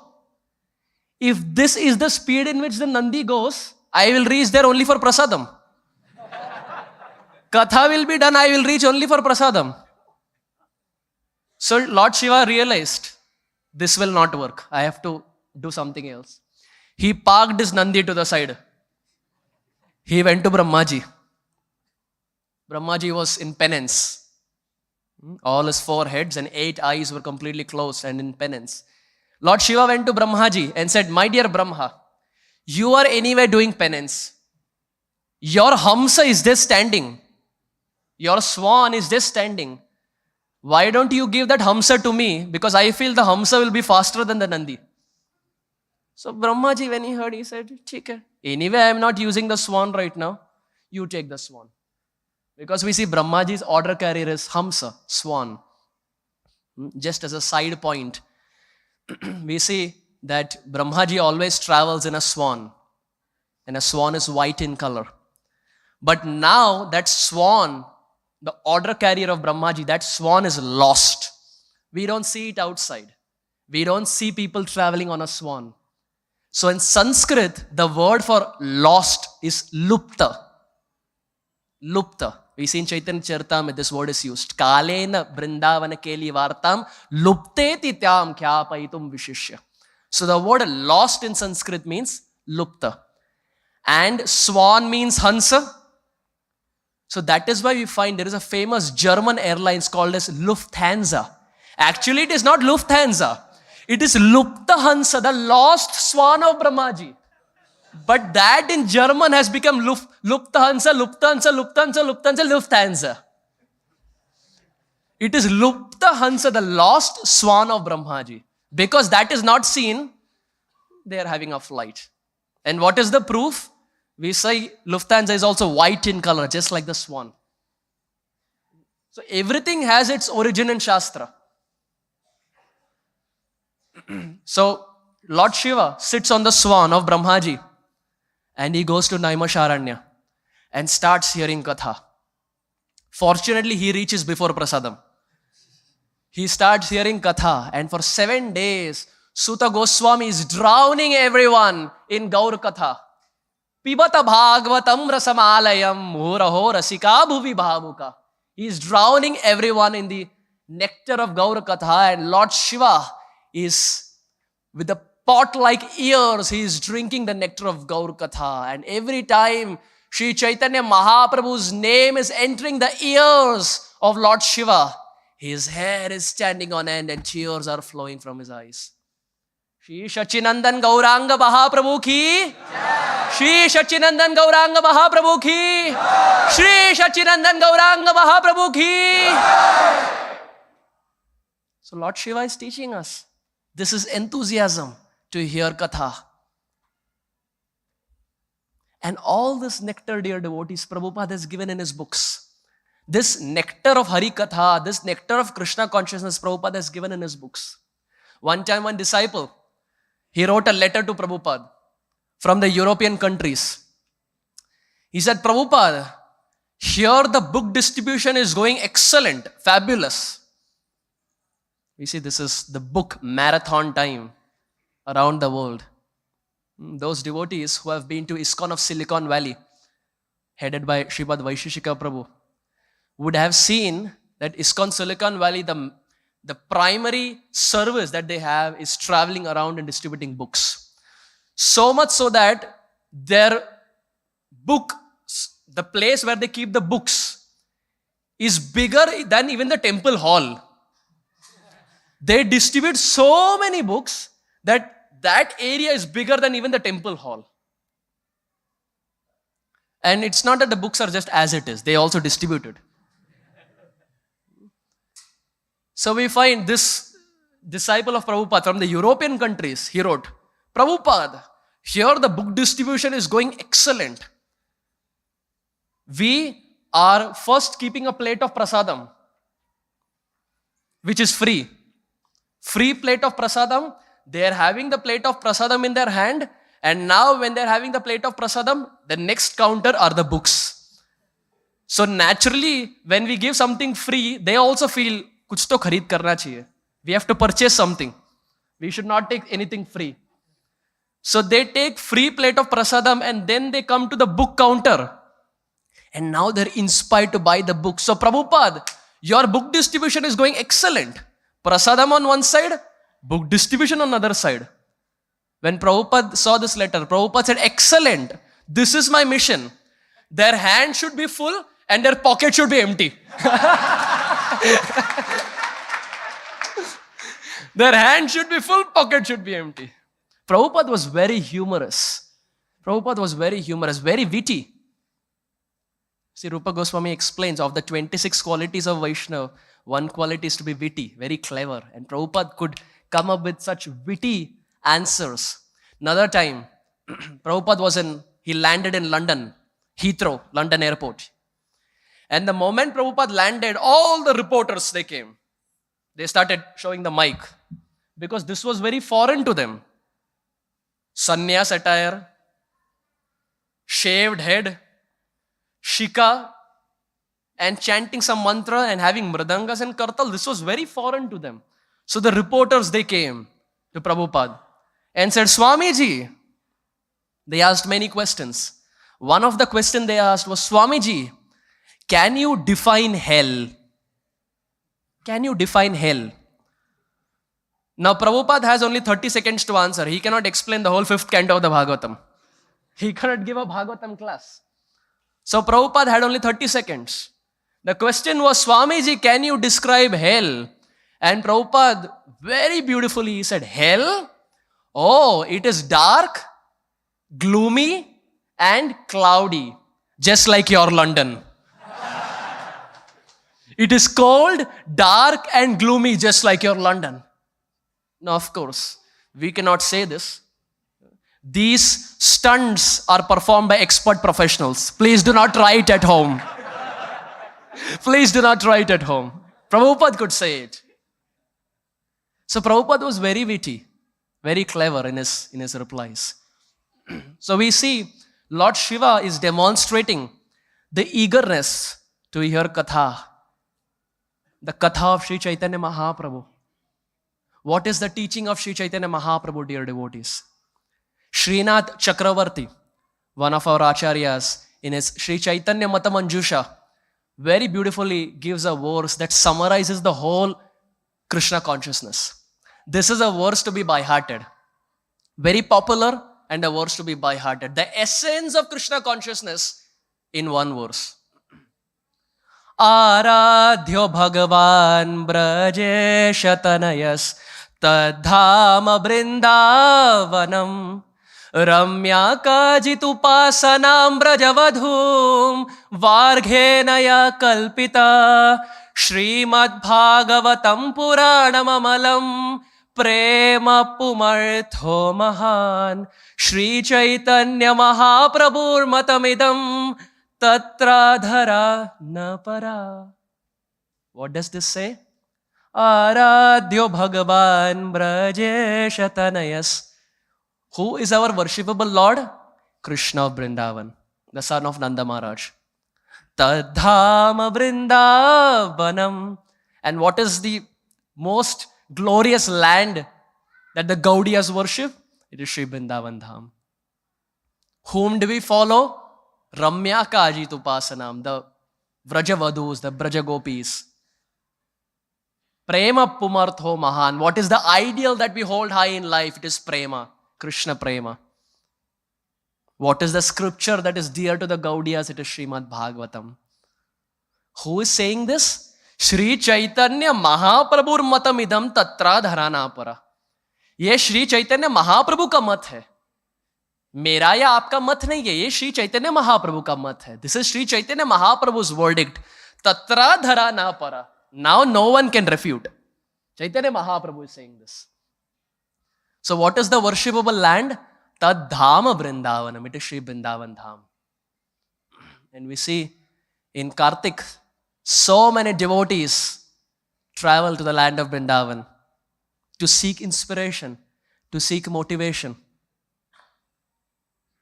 If this is the speed in which the Nandi goes, I will reach there only for prasadam. Katha will be done, I will reach only for prasadam. So Lord Shiva realized, this will not work. I have to do something else. He parked his Nandi to the side. He went to Brahmaji. Brahmaji was in penance. All his 4 heads and 8 eyes were completely closed and in penance. Lord Shiva went to Brahmaji and said, my dear Brahma, you are anyway doing penance. Your Hamsa is just standing. Your swan is just standing. Why don't you give that Hamsa to me? Because I feel the Hamsa will be faster than the Nandi. So Brahmaji, when he heard, he said, "Theek hai. Anyway, I am not using the swan right now. You take the swan." Because we see Brahmaji's order carrier is Hamsa, swan. Just as a side point, we see that Brahmaji always travels in a swan. And a swan is white in color. But now that swan, the order carrier of Brahmaji, that swan is lost. We don't see it outside. We don't see people traveling on a swan. So in Sanskrit, the word for lost is lupta. Lupta. We see in Chaitanya Charitamrita this word is used. Kalena Brindavana Keli Vartam Lupteti Tyam Khyapaitum Vishishya. So the word lost in Sanskrit means Lupta. And swan means Hansa. So that is why we find there is a famous German airlines called as Lufthansa. Actually, it is not Lufthansa. It is Lupta, the lost swan of Brahmaji. But that in German has become Lufthansa. It is Lufthansa, the lost swan of Brahmaji. Because that is not seen, they are having a flight. And what is the proof? We say Lufthansa is also white in color, just like the swan. So everything has its origin in Shastra. So Lord Shiva sits on the swan of Brahmaji and he goes to Naimisharanya and starts hearing Katha. Fortunately, he reaches before Prasadam. He starts hearing Katha, and for 7 days, Suta Goswami is drowning everyone in Gaur Katha. Pibata Bhagavatam Rasamalayam Muraho Rasika Bhuvi Bhavuka. He is drowning everyone in the nectar of Gaur Katha, and Lord Shiva is with the pot-like ears, he is drinking the nectar of Gaur Katha. And every time Sri Chaitanya Mahaprabhu's name is entering the ears of Lord Shiva, his hair is standing on end and tears are flowing from his eyes. Shri Shachinandan Gauranga Mahaprabhu ki, Shri Shachinandan Gauranga Mahaprabhu ki, Shri Shachinandan Gauranga Mahaprabhu ki. So Lord Shiva is teaching us. This is enthusiasm to hear Katha. And all this nectar, dear devotees, Prabhupada has given in his books. This nectar of Hari Katha, this nectar of Krishna consciousness, Prabhupada has given in his books. One time, one disciple, he wrote a letter to Prabhupada from the European countries. He said, Prabhupada, here the book distribution is going excellent, fabulous. We see this is the book marathon time around the world. Those devotees who have been to ISKCON of Silicon Valley, headed by Sripad Vaisheshika Prabhu, would have seen that ISKCON Silicon Valley, the primary service that they have is traveling around and distributing books. So much so that their book, the place where they keep the books, is bigger than even the temple hall. They distribute so many books that area is bigger than even the temple hall. And it's not that the books are just as it is. They also distribute it. So we find this disciple of Prabhupada from the European countries, he wrote, Prabhupada, here the book distribution is going excellent. We are first keeping a plate of prasadam, which is free. Free plate of prasadam. They are having the plate of prasadam in their hand, and now when they are having the plate of prasadam, the next counter are the books. So naturally, when we give something free, they also feel, kuch to khareed karna chahiye. We have to purchase something. We should not take anything free. So they take free plate of prasadam and then they come to the book counter. And now they're inspired to buy the book. So Prabhupada, your book distribution is going excellent. Prasadam on one side, book distribution on the other side. When Prabhupada saw this letter, Prabhupada said, excellent. This is my mission. Their hand should be full and their pocket should be empty. Their hand should be full, pocket should be empty. Prabhupada was very humorous. Very witty. See, Rupa Goswami explains of the 26 qualities of Vaishnava, one quality is to be witty, very clever. And Prabhupada could come up with such witty answers. Another time, Prabhupada he landed in London, Heathrow, London airport. And the moment Prabhupada landed, all the reporters, they came. They started showing the mic because this was very foreign to them. Sannyas attire, shaved head, shika, and chanting some mantra and having mridangas and kartal. This was very foreign to them. So the reporters, they came to Prabhupada and said, Swamiji, they asked many questions. One of the questions they asked was, Swamiji, Can you define hell? Can you define hell? Now, Prabhupada has only 30 seconds to answer. He cannot explain the whole 5th canto of the Bhagavatam. He cannot give a Bhagavatam class. So, Prabhupada had only 30 seconds. The question was, Swamiji, can you describe hell? And Prabhupada very beautifully he said, hell? Oh, it is dark, gloomy, and cloudy, just like your London. It is cold, dark, and gloomy, just like your London. Now, of course, we cannot say this. These stunts are performed by expert professionals. Please do not try it at home. Please do not try it at home. Prabhupada could say it. So Prabhupada was very witty, very clever in his replies. So we see Lord Shiva is demonstrating the eagerness to hear Katha. The Katha of Sri Chaitanya Mahaprabhu. What is the teaching of Sri Chaitanya Mahaprabhu, dear devotees? Srinath Chakravarti, one of our acharyas, in his Sri Chaitanya Matamanjusha, very beautifully gives a verse that summarizes the whole Krishna consciousness. This is a verse to be by-hearted. Very popular and a verse to be by-hearted. The essence of Krishna consciousness in one verse. Aradhyo Bhagavan Brajesha Tanayas Tadhama Brindavanam Ramya Kajitupasanam Brajavadhum Varghenaya Kalpita Srimad Bhagavatam Puranam Amalam Prema Pumartho Mahan Shri Chaitanya Mahaprabhur Matamidam Tatradhara Napara. What does this say? Aradhyo Bhagavan Brajesha Tanayas. Who is our worshipable Lord? Krishna of Vrindavan, the son of Nanda Maharaj. Tadhama Vrindavanam. And what is the most glorious land that the Gaudiyas worship? It is Sri Vrindavan Dham. Whom do we follow? Ramya Kajit Upasanam, the Vrajavadhus, the Brajagopis. Prema Pumartho Mahan. What is the ideal that we hold high in life? It is Prema, Krishna Prema. What is the scripture that is dear to the Gaudiyas? It is Srimad Bhagavatam. Who is saying this? Shri Chaitanya Mahaprabhur Matamidam Tatra Dharanapara. ये श्री चैतन्य महाप्रभु का मत है. मेरा या आपका मत नहीं है, ये श्री चैतन्य महाप्रभु का मत है. This is Sri Chaitanya Mahaprabhu's verdict. Tatra dhara na para. Now no one can refute. Chaitanya Mahaprabhu is saying this. So what is the worshipable land? Tad Dhama Vrindavanam. It is Sri Vrindavan Dham. And we see in Kartik, so many devotees travel to the land of Vrindavan to seek inspiration, to seek motivation.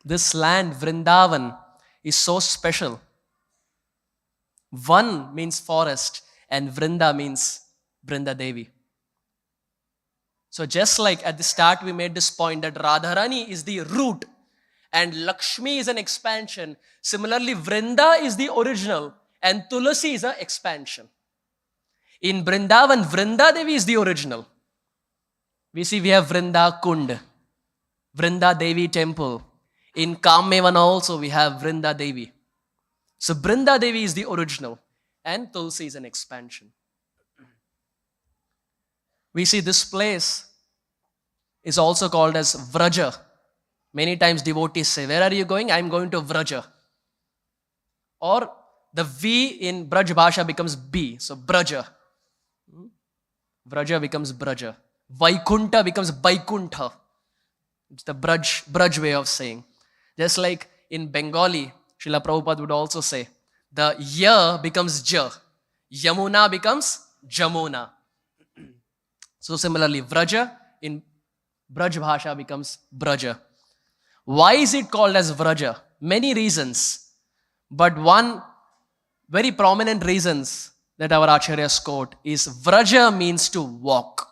This land, Vrindavan, is so special. Van means forest and Vrinda means Vrinda Devi. So just like at the start we made this point that Radharani is the root and Lakshmi is an expansion. Similarly, Vrinda is the original and Tulasi is an expansion. In Vrindavan, Vrinda Devi is the original. We see we have Vrinda Kund, Vrinda Devi temple. In Kammevan also we have Vrinda Devi. So Vrinda Devi is the original and Tulsi is an expansion. We see this place is also called as Vraja. Many times devotees say, where are you going? I am going to Vraja. Or the V in Braj Bhasha becomes B. So Braja. Vraja becomes Braja. Vaikunta becomes Vaikuntha. It's the Braj way of saying. Just like in Bengali, Srila Prabhupada would also say, the Ya becomes Ja. Yamuna becomes Jamuna. So similarly, Vraja in Braj Bhasha becomes Braja. Why is it called as Vraja? Many reasons. But one very prominent reasons that our acharyas quote is Vraja means to walk.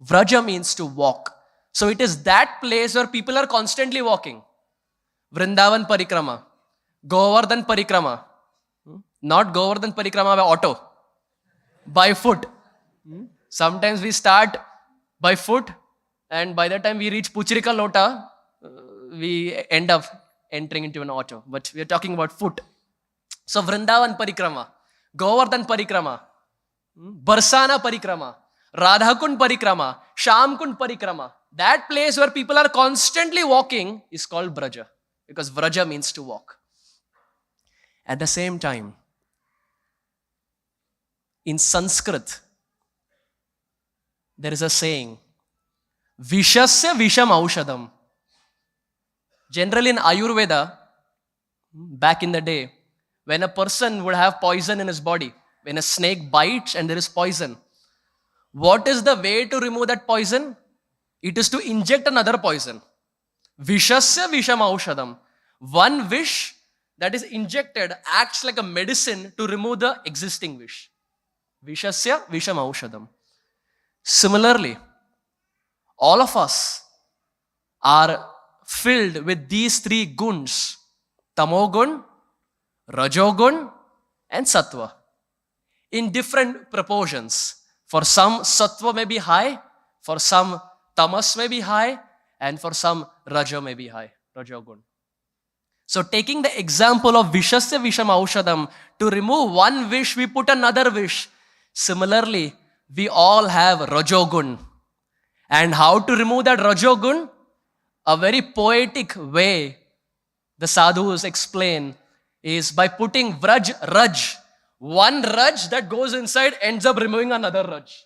Vraja means to walk. So it is that place where people are constantly walking. Vrindavan Parikrama, Govardhan Parikrama, Not Govardhan Parikrama by auto, by foot. Sometimes we start by foot, and by the time we reach Puchirika Lota, we end up entering into an auto. But we are talking about foot. So Vrindavan Parikrama, Govardhan Parikrama, Barsana Parikrama, Radhakund Parikrama, Shamkund Parikrama. That place where people are constantly walking is called Braja, because Vraja means to walk. At the same time, in Sanskrit, there is a saying, Vishasya Visham Aushadam. Generally in Ayurveda, back in the day, when a person would have poison in his body, when a snake bites and there is poison, what is the way to remove that poison? It is to inject another poison. Vishasya Visham Aushadam. One wish that is injected acts like a medicine to remove the existing wish. Vishasya Visham Aushadam. Similarly, all of us are filled with these three guns: Tamogun, Rajogun, and Sattva, in different proportions. For some, Sattva may be high, for some, Tamas may be high, and for some, Raja may be high, Rajogun. So taking the example of Vishasya Visham Aushadam, to remove one wish, we put another wish. Similarly, we all have Rajogun. And how to remove that Rajogun? A very poetic way the sadhus explain is by putting Vraj, Raj. One Raj that goes inside ends up removing another Raj.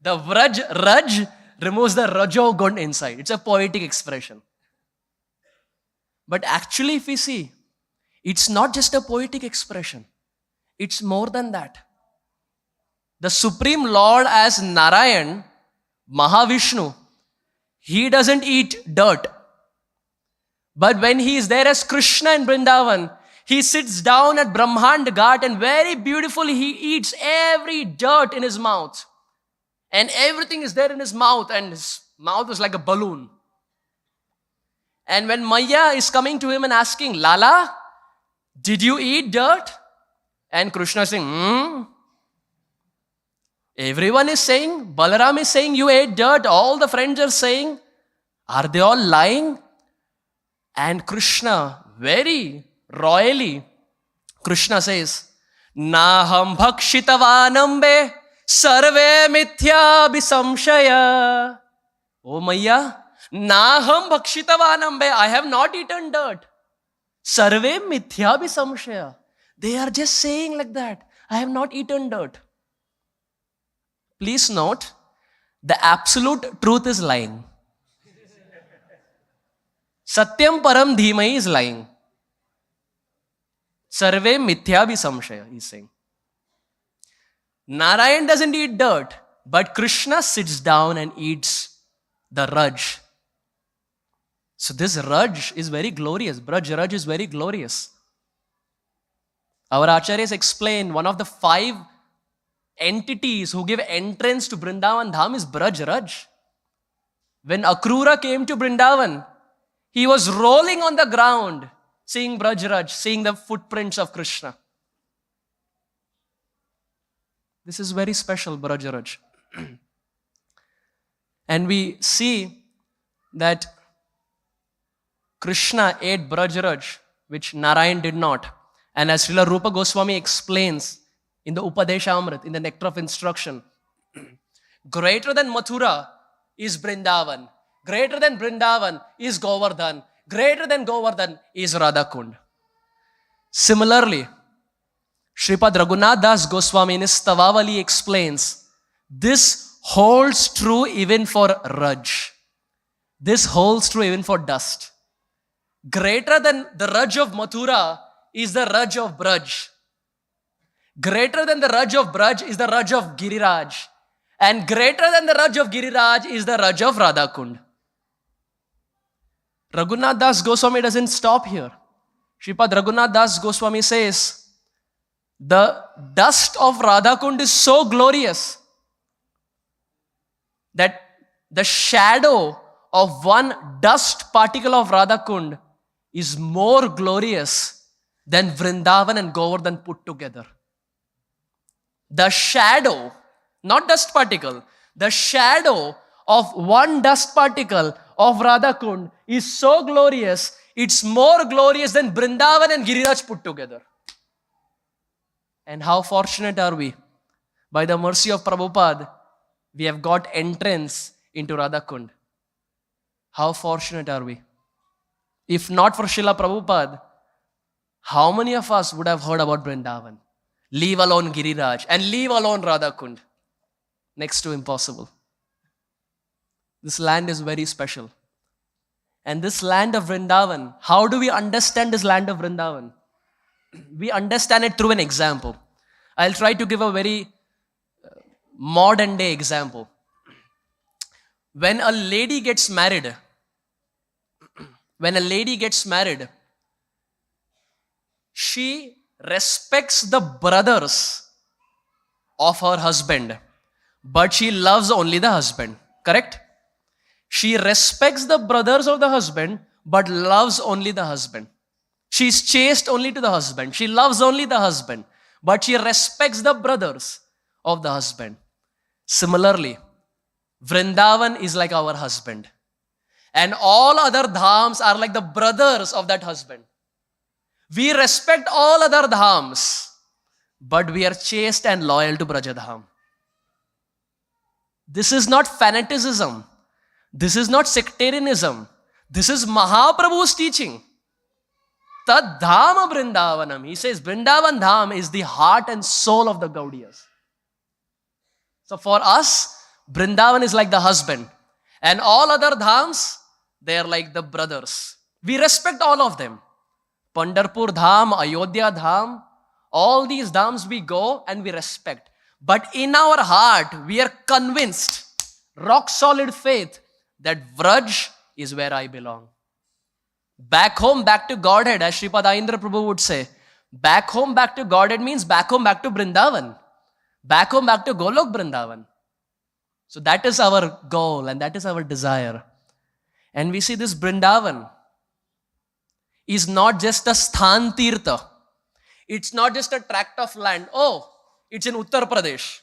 The Vraj, Raj removes the Rajogun inside. It's a poetic expression. But actually, if we see, it's not just a poetic expression. It's more than that. The Supreme Lord as Narayan, Mahavishnu, he doesn't eat dirt. But when he is there as Krishna in Vrindavan, he sits down at Brahmand Ghat and very beautifully he eats every dirt in his mouth. And everything is there in his mouth, and his mouth is like a balloon. And when Maya is coming to him and asking, Lala, did you eat dirt? And Krishna is saying, Everyone is saying, Balaram is saying, you ate dirt. All the friends are saying, are they all lying? And Krishna, very royally, Krishna says, Naham bhakshitavanambe sarve mithya bisamshaya. Oh Maya, Naham bhakshitavanambe, I have not eaten dirt. Sarve mithya bisamshaya. They are just saying like that. I have not eaten dirt. Please note, the absolute truth is lying. Satyam param dhimai is lying. Sarve mithya bisamshaya, he is saying. Narayan doesn't eat dirt, but Krishna sits down and eats the Raj. So this Raj is very glorious. Braj Raj is very glorious. Our acharyas explain one of the 5 entities who give entrance to Vrindavan Dham is Braj Raj. When Akrura came to Vrindavan, he was rolling on the ground, seeing Braj Raj, seeing the footprints of Krishna. This is very special, Braj Raj. And we see that Krishna ate Braj Raj, which Narayan did not. And as Srila Rupa Goswami explains in the Upadeshamrit, in the Nectar of Instruction, greater than Mathura is Vrindavan. Greater than Vrindavan is Govardhan. Greater than Govardhan is Radhakund. Similarly, Sripad Raghunath Das Goswami in his Stavavali explains, this holds true even for Raj. This holds true even for dust. Greater than the Raj of Mathura is the Raj of Braj. Greater than the Raj of Braj is the Raj of Giriraj. And greater than the Raj of Giriraj is the Raj of Radhakund. Raghunath Das Goswami doesn't stop here. Sripad Raghunath Das Goswami says, the dust of Radhakund is so glorious that the shadow of one dust particle of Radhakund is more glorious than Vrindavan and Govardhan put together. The shadow, not dust particle, the shadow of one dust particle of Radha Kund is so glorious, it's more glorious than Vrindavan and Giriraj put together. And how fortunate are we? By the mercy of Prabhupada, we have got entrance into Radha Kund. How fortunate are we? If not for Srila Prabhupada, how many of us would have heard about Vrindavan? Leave alone Giriraj and leave alone Radha Kund. Next to impossible. This land is very special. And this land of Vrindavan, how do we understand this land of Vrindavan? We understand it through an example. I'll try to give a very modern day example. When a lady gets married, she respects the brothers of her husband, but she loves only the husband. Correct? She respects the brothers of the husband, but loves only the husband. She is chaste only to the husband. She loves only the husband, but she respects the brothers of the husband. Similarly, Vrindavan is like our husband. And all other dhams are like the brothers of that husband. We respect all other dhams, but we are chaste and loyal to Brajadham. This is not fanaticism. This is not sectarianism. This is Mahaprabhu's teaching. Tad dhama Vrindavanam. He says Vrindavan dham is the heart and soul of the Gaudiyas. So for us, Vrindavan is like the husband. And all other dhams, they are like the brothers. We respect all of them. Pandharpur dham, Ayodhya dham, all these dhams we go and we respect. But in our heart, we are convinced, rock solid faith, that Vraj is where I belong. Back home, back to Godhead, as Sripad Aindra Prabhu would say. Back home, back to Godhead means back home, back to Vrindavan. Back home, back to Golok Vrindavan. So that is our goal and that is our desire. And we see this Vrindavan is not just a Sthan Tirtha. It's not just a tract of land. Oh, it's in Uttar Pradesh.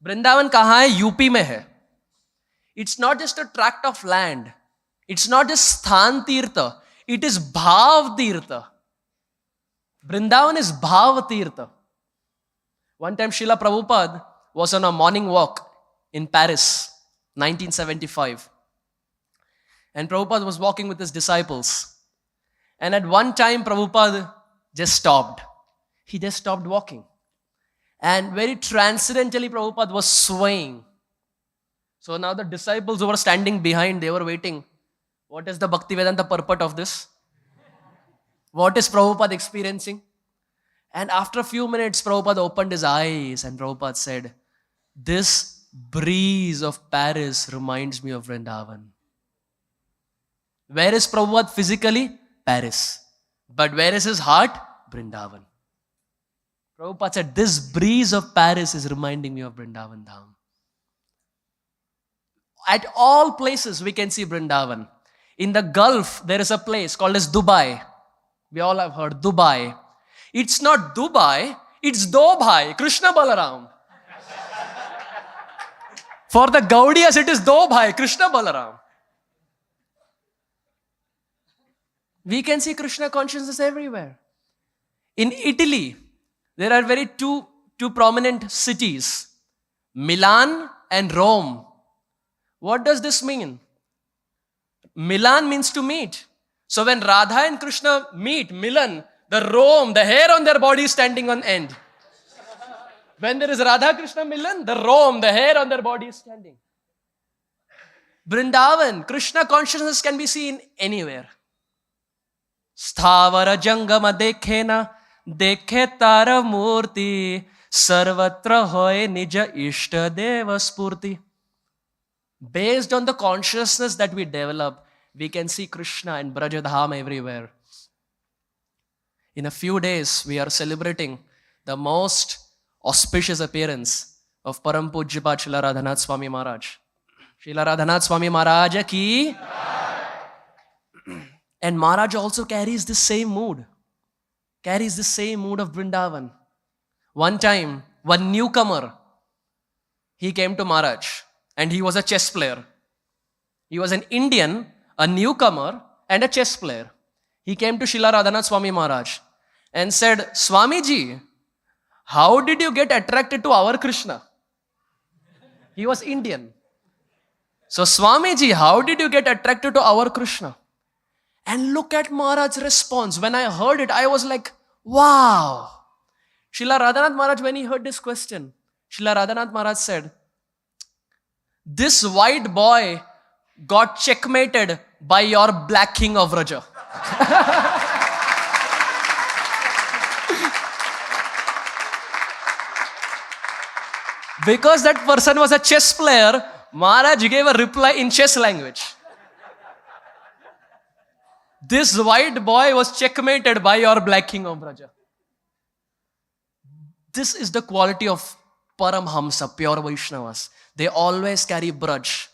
Vrindavan kahan hai? UP mein hai. It's not just a tract of land. It's not just Sthan Tirtha. It is Bhav Tirtha. Vrindavan is Bhav Tirtha. One time Srila Prabhupada was on a morning walk in Paris, 1975. And Prabhupada was walking with his disciples. And at one time Prabhupada just stopped. He just stopped walking. And very transcendentally Prabhupada was swaying. So now the disciples who were standing behind, they were waiting. What is the Bhaktivedanta purport of this? What is Prabhupada experiencing? And after a few minutes, Prabhupada opened his eyes and Prabhupada said, this breeze of Paris reminds me of Vrindavan. Where is Prabhupada physically? Paris. But where is his heart? Vrindavan. Prabhupada said, this breeze of Paris is reminding me of Vrindavan Dham. At all places we can see Vrindavan. In the Gulf, there is a place called as Dubai. We all have heard Dubai. It's not Dubai, it's Dobhai, Krishna Balaram. For the Gaudiyas, it is Dobhai, Krishna Balaram. We can see Krishna consciousness everywhere. In Italy, there are two prominent cities, Milan and Rome. What does this mean? Milan means to meet. So when Radha and Krishna meet, Milan, the Rome, the hair on their body is standing on end. When there is Radha Krishna Milan, the Rome, the hair on their body is standing. Vrindavan, Krishna consciousness can be seen anywhere. Sthavara jangama dekhena, dekhe tara murti, sarvatra hoye nija ishta deva spurti. Based on the consciousness that we develop, we can see Krishna and Brajadham everywhere. In a few days, we are celebrating the most auspicious appearance of Param Pujyapat Srila Radhanath Swami Maharaj. Srila Radhanath Swami Maharaj ki. And Maharaj also carries the same mood. carries the same mood of Vrindavan. One time, one newcomer, he came to Maharaj and he was a chess player. He was an Indian, a newcomer and a chess player. He came to Srila Radhanath Swami Maharaj and said, Swamiji, how did you get attracted to our Krishna? He was Indian. So Swamiji, how did you get attracted to our Krishna? And look at Maharaj's response. When I heard it, I was like, wow. Srila Radhanath Maharaj, when he heard this question, Srila Radhanath Maharaj said, this white boy got checkmated by your black king of Raja. Because that person was a chess player, Maharaj gave a reply in chess language. This white boy was checkmated by your black king of Raja. This is the quality of Paramhamsa, pure Vaishnavas. They always carry braj.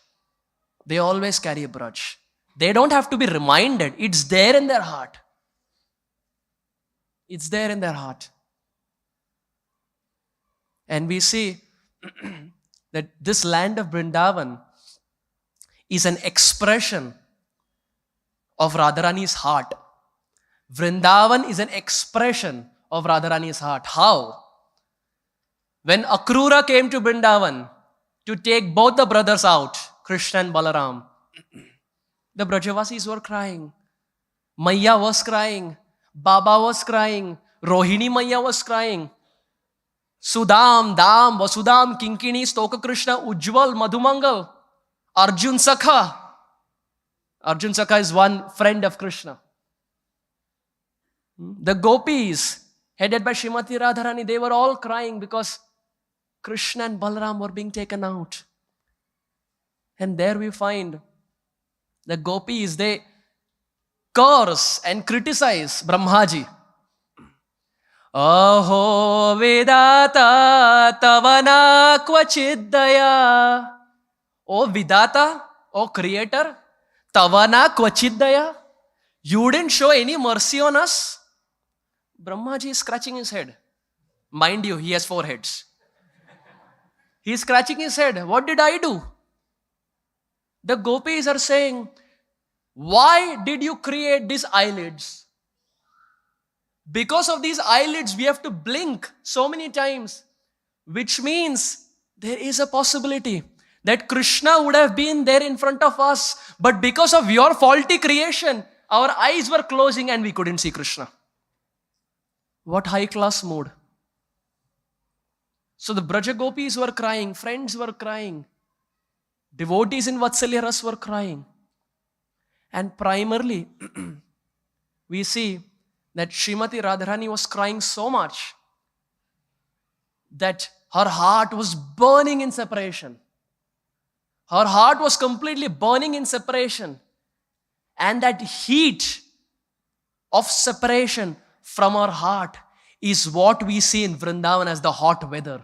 They always carry a braj. They don't have to be reminded. It's there in their heart. It's there in their heart. And we see that this land of Vrindavan is an expression of Radharani's heart. Vrindavan is an expression of Radharani's heart. How? When Akrura came to Vrindavan to take both the brothers out, Krishna and Balaram, the Brajavasis were crying. Maya was crying. Baba was crying. Rohini Maya was crying. Sudam, Dam, Vasudam, Kinkini, Stoka Krishna, Ujjwal, Madhumangal, Arjun Sakha. Arjun Sakha is one friend of Krishna. The gopis, headed by Srimati Radharani, they were all crying because Krishna and Balaram were being taken out. And there we find the gopis, they curse and criticize Brahmaji. Aho Vedata Tavana Kvachiddaya. O Vidata, O Creator, Tavana Kvachiddaya. You didn't show any mercy on us. Brahmaji is scratching his head. Mind you, he has 4 heads. He is scratching his head. What did I do? The gopis are saying, why did you create these eyelids? Because of these eyelids, we have to blink so many times, which means there is a possibility that Krishna would have been there in front of us, but because of your faulty creation, our eyes were closing and we couldn't see Krishna. What high-class mood. So the Braja Gopis were crying, friends were crying, devotees in Vatsalya Ras were crying. And primarily, we see that Srimati Radharani was crying so much that her heart was burning in separation. Her heart was completely burning in separation. And that heat of separation from her heart is what we see in Vrindavan as the hot weather.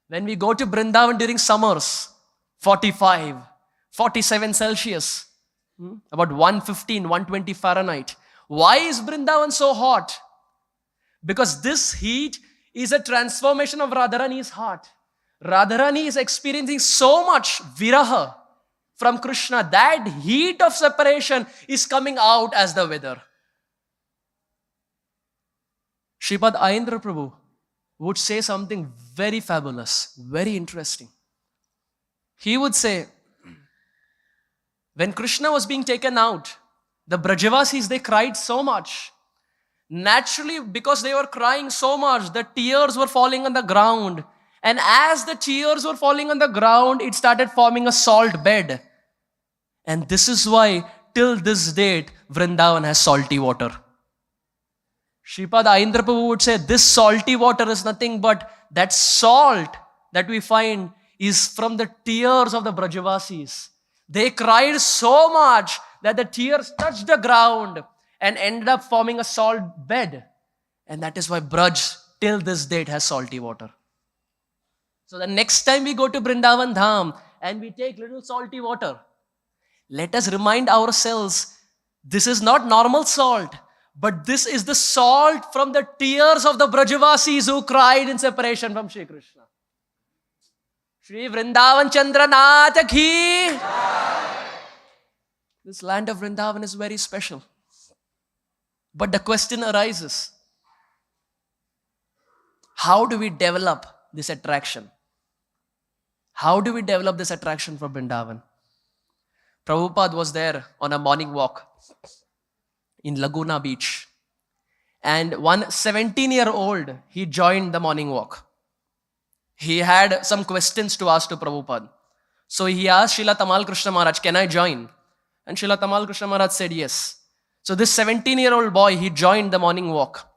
When we go to Vrindavan during summers, 45, 47 Celsius, about 115, 120 Fahrenheit. Why is Vrindavan so hot? Because this heat is a transformation of Radharani's heart. Radharani is experiencing so much viraha from Krishna. That heat of separation is coming out as the weather. Sripad Ayendra Prabhu would say something very fabulous, very interesting. He would say, when Krishna was being taken out, the Brajavasis, they cried so much. Naturally, because they were crying so much, the tears were falling on the ground. And as the tears were falling on the ground, it started forming a salt bed. And this is why, till this date, Vrindavan has salty water. Sripad Ayendra Prabhu would say, this salty water is nothing but that salt that we find is from the tears of the Brajavasis. They cried so much that the tears touched the ground and ended up forming a salt bed. And that is why Braj till this date has salty water. So the next time we go to Vrindavan Dham and we take little salty water, let us remind ourselves, this is not normal salt, But this is the salt from the tears of the Brajavasis who cried in separation from Shri Krishna. Shri Vrindavan Chandranath ki. This land of Vrindavan is very special. But the question arises, how do we develop this attraction? How do we develop this attraction for Vrindavan? Prabhupada was there on a morning walk in Laguna Beach. And one 17-year-old, he joined the morning walk. He had some questions to ask to Prabhupada. So he asked Srila Tamal Krishna Maharaj, can I join? And Srila Tamal Krishna Maharaj said yes. So this 17-year-old boy, he joined the morning walk.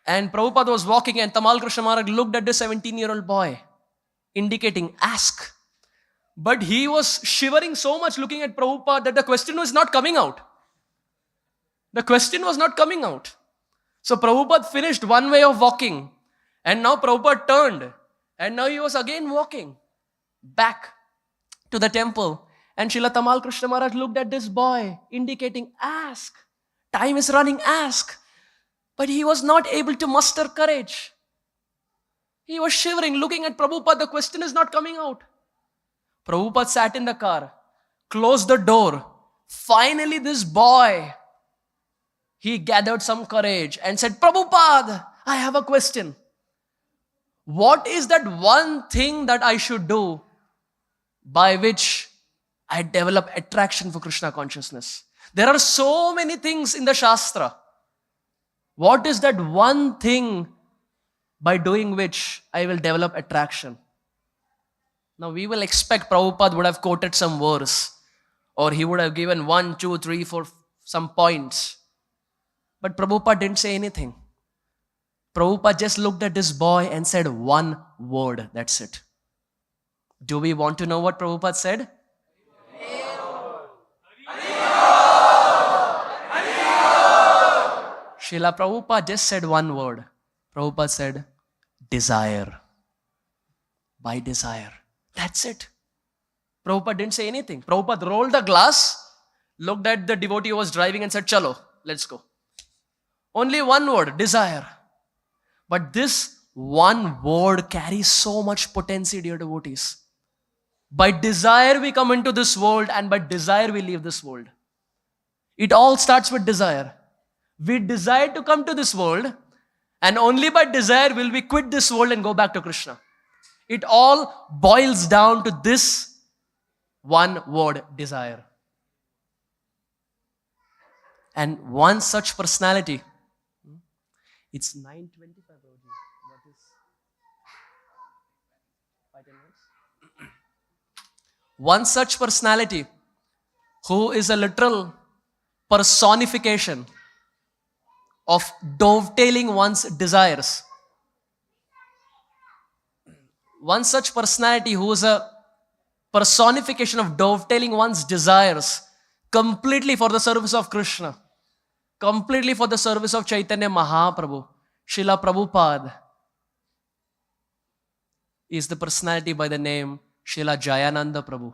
And Prabhupada was walking and Tamal Krishna Maharaj looked at the 17-year-old boy, indicating, ask. But he was shivering so much looking at Prabhupada that the question was not coming out. The question was not coming out. So Prabhupada finished one way of walking. And now Prabhupada turned. And now he was again walking back to the temple. And Srila Tamal Krishna Maharaj looked at this boy, indicating, ask. Time is running, ask. But he was not able to muster courage. He was shivering, looking at Prabhupada. The question is not coming out. Prabhupada sat in the car, closed the door. Finally, this boy, he gathered some courage and said, Prabhupada, I have a question. What is that one thing that I should do by which I develop attraction for Krishna consciousness? There are so many things in the Shastra. What is that one thing by doing which I will develop attraction? Now we will expect Prabhupada would have quoted some verse, or he would have given 1, 2, 3, 4, some points. But Prabhupada didn't say anything. Prabhupada just looked at this boy and said one word, that's it. Do we want to know what Prabhupada said? Srila Prabhupada just said one word. Prabhupada said, desire. By desire. That's it. Prabhupada didn't say anything. Prabhupada rolled the glass, looked at the devotee who was driving and said, chalo, let's go. Only one word, desire. But this one word carries so much potency, dear devotees. By desire we come into this world, and by desire we leave this world. It all starts with desire. We desire to come to this world, and only by desire will we quit this world and go back to Krishna. It all boils down to this one word, desire. And one such personality, it's 9:25. What is 5 minutes? One such personality who is a literal personification of dovetailing one's desires. One such personality who is a personification of dovetailing one's desires completely for the service of Krishna, completely for the service of Chaitanya Mahaprabhu, Srila Prabhupada, is the personality by the name Srila Jayananda Prabhu.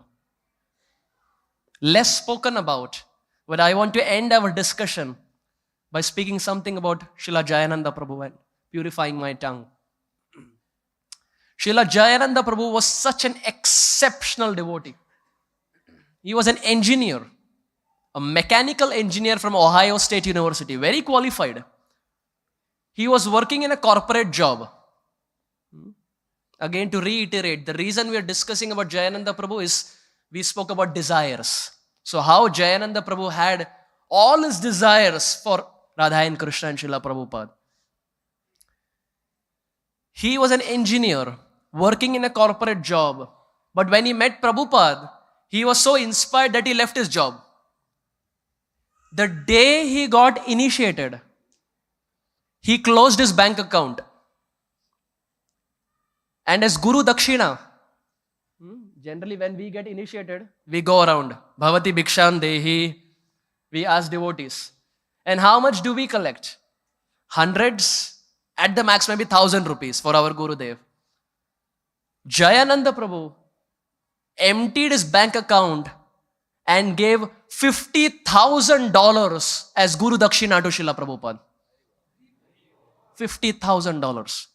Less spoken about, but I want to end our discussion by speaking something about Srila Jayananda Prabhu and purifying my tongue. Srila Jayananda Prabhu was such an exceptional devotee. He was an engineer, a mechanical engineer from Ohio State University, very qualified. He was working in a corporate job. Again, to reiterate, the reason we are discussing about Jayananda Prabhu is we spoke about desires. So how Jayananda Prabhu had all his desires for Radha and Krishna and Srila Prabhupada. He was an engineer working in a corporate job. But when he met Prabhupada, he was so inspired that he left his job. The day he got initiated, he closed his bank account. And as Guru Dakshina, generally when we get initiated, we go around. Bhavati Bhikshan Dehi, we ask devotees. And how much do we collect? Hundreds, at the max maybe 1,000 rupees for our Gurudev. Jayananda Prabhu emptied his bank account and gave $50,000 as Guru Dakshina to Srila Prabhupada. $50,000.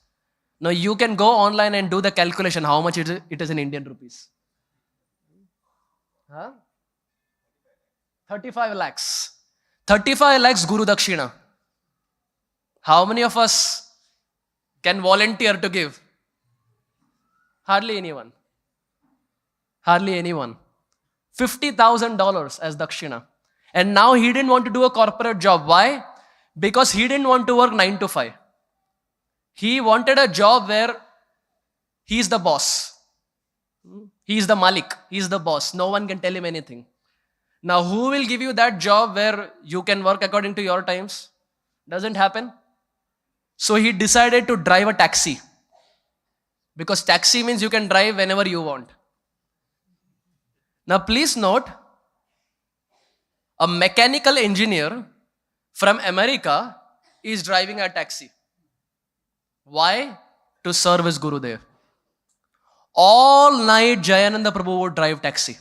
Now you can go online and do the calculation how much it is in Indian rupees. Huh? 35 lakhs. 35 lakhs Guru Dakshina. How many of us can volunteer to give? Hardly anyone. Hardly anyone. $50,000 as Dakshina. And now he didn't want to do a corporate job. Why? Because he didn't want to work 9 to 5. He wanted a job where he's the boss. He's the Malik. He's the boss. No one can tell him anything. Now, who will give you that job where you can work according to your times? Doesn't happen. So he decided to drive a taxi. Because taxi means you can drive whenever you want. Now, please note, a mechanical engineer from America is driving a taxi. Why? To serve his Gurudev. All night Jayananda Prabhu would drive taxi.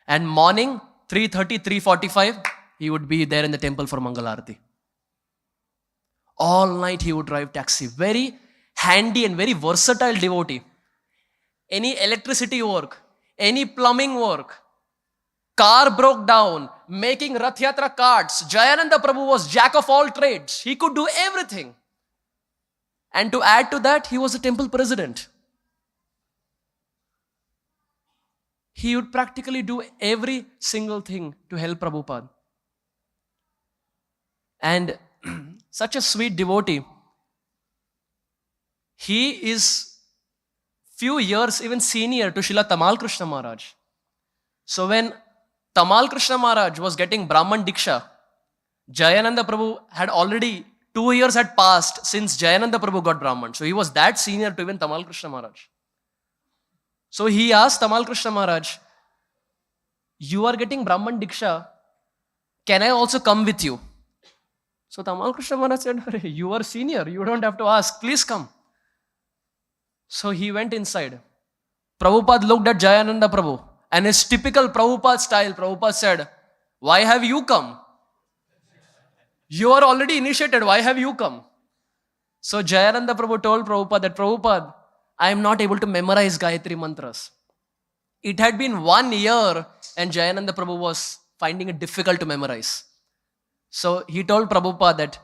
And morning, 3:30, 3:45, he would be there in the temple for Mangalarti. All night he would drive taxi. Very handy and very versatile devotee. Any electricity work, any plumbing work, car broke down, making Rath Yatra carts. Jayananda Prabhu was jack of all trades. He could do everything. And to add to that, he was a temple president. He would practically do every single thing to help Prabhupada. And such a sweet devotee. He is few years even senior to Srila Tamal Krishna Maharaj. So when Tamal Krishna Maharaj was getting Brahman Diksha, Jayananda Prabhu had already 2 years had passed since Jayananda Prabhu got Brahman. So he was that senior to even Tamal Krishna Maharaj. So he asked Tamal Krishna Maharaj, you are getting Brahman Diksha, can I also come with you? So Tamal Krishna Maharaj said, you are senior, you don't have to ask, please come. So he went inside. Prabhupada looked at Jayananda Prabhu and his typical Prabhupada style, Prabhupada said, why have you come? You are already initiated, why have you come? So Jayananda Prabhu told Prabhupada that, Prabhupada, I am not able to memorize Gayatri mantras. It had been 1 year and Jayananda Prabhu was finding it difficult to memorize. So he told Prabhupada that,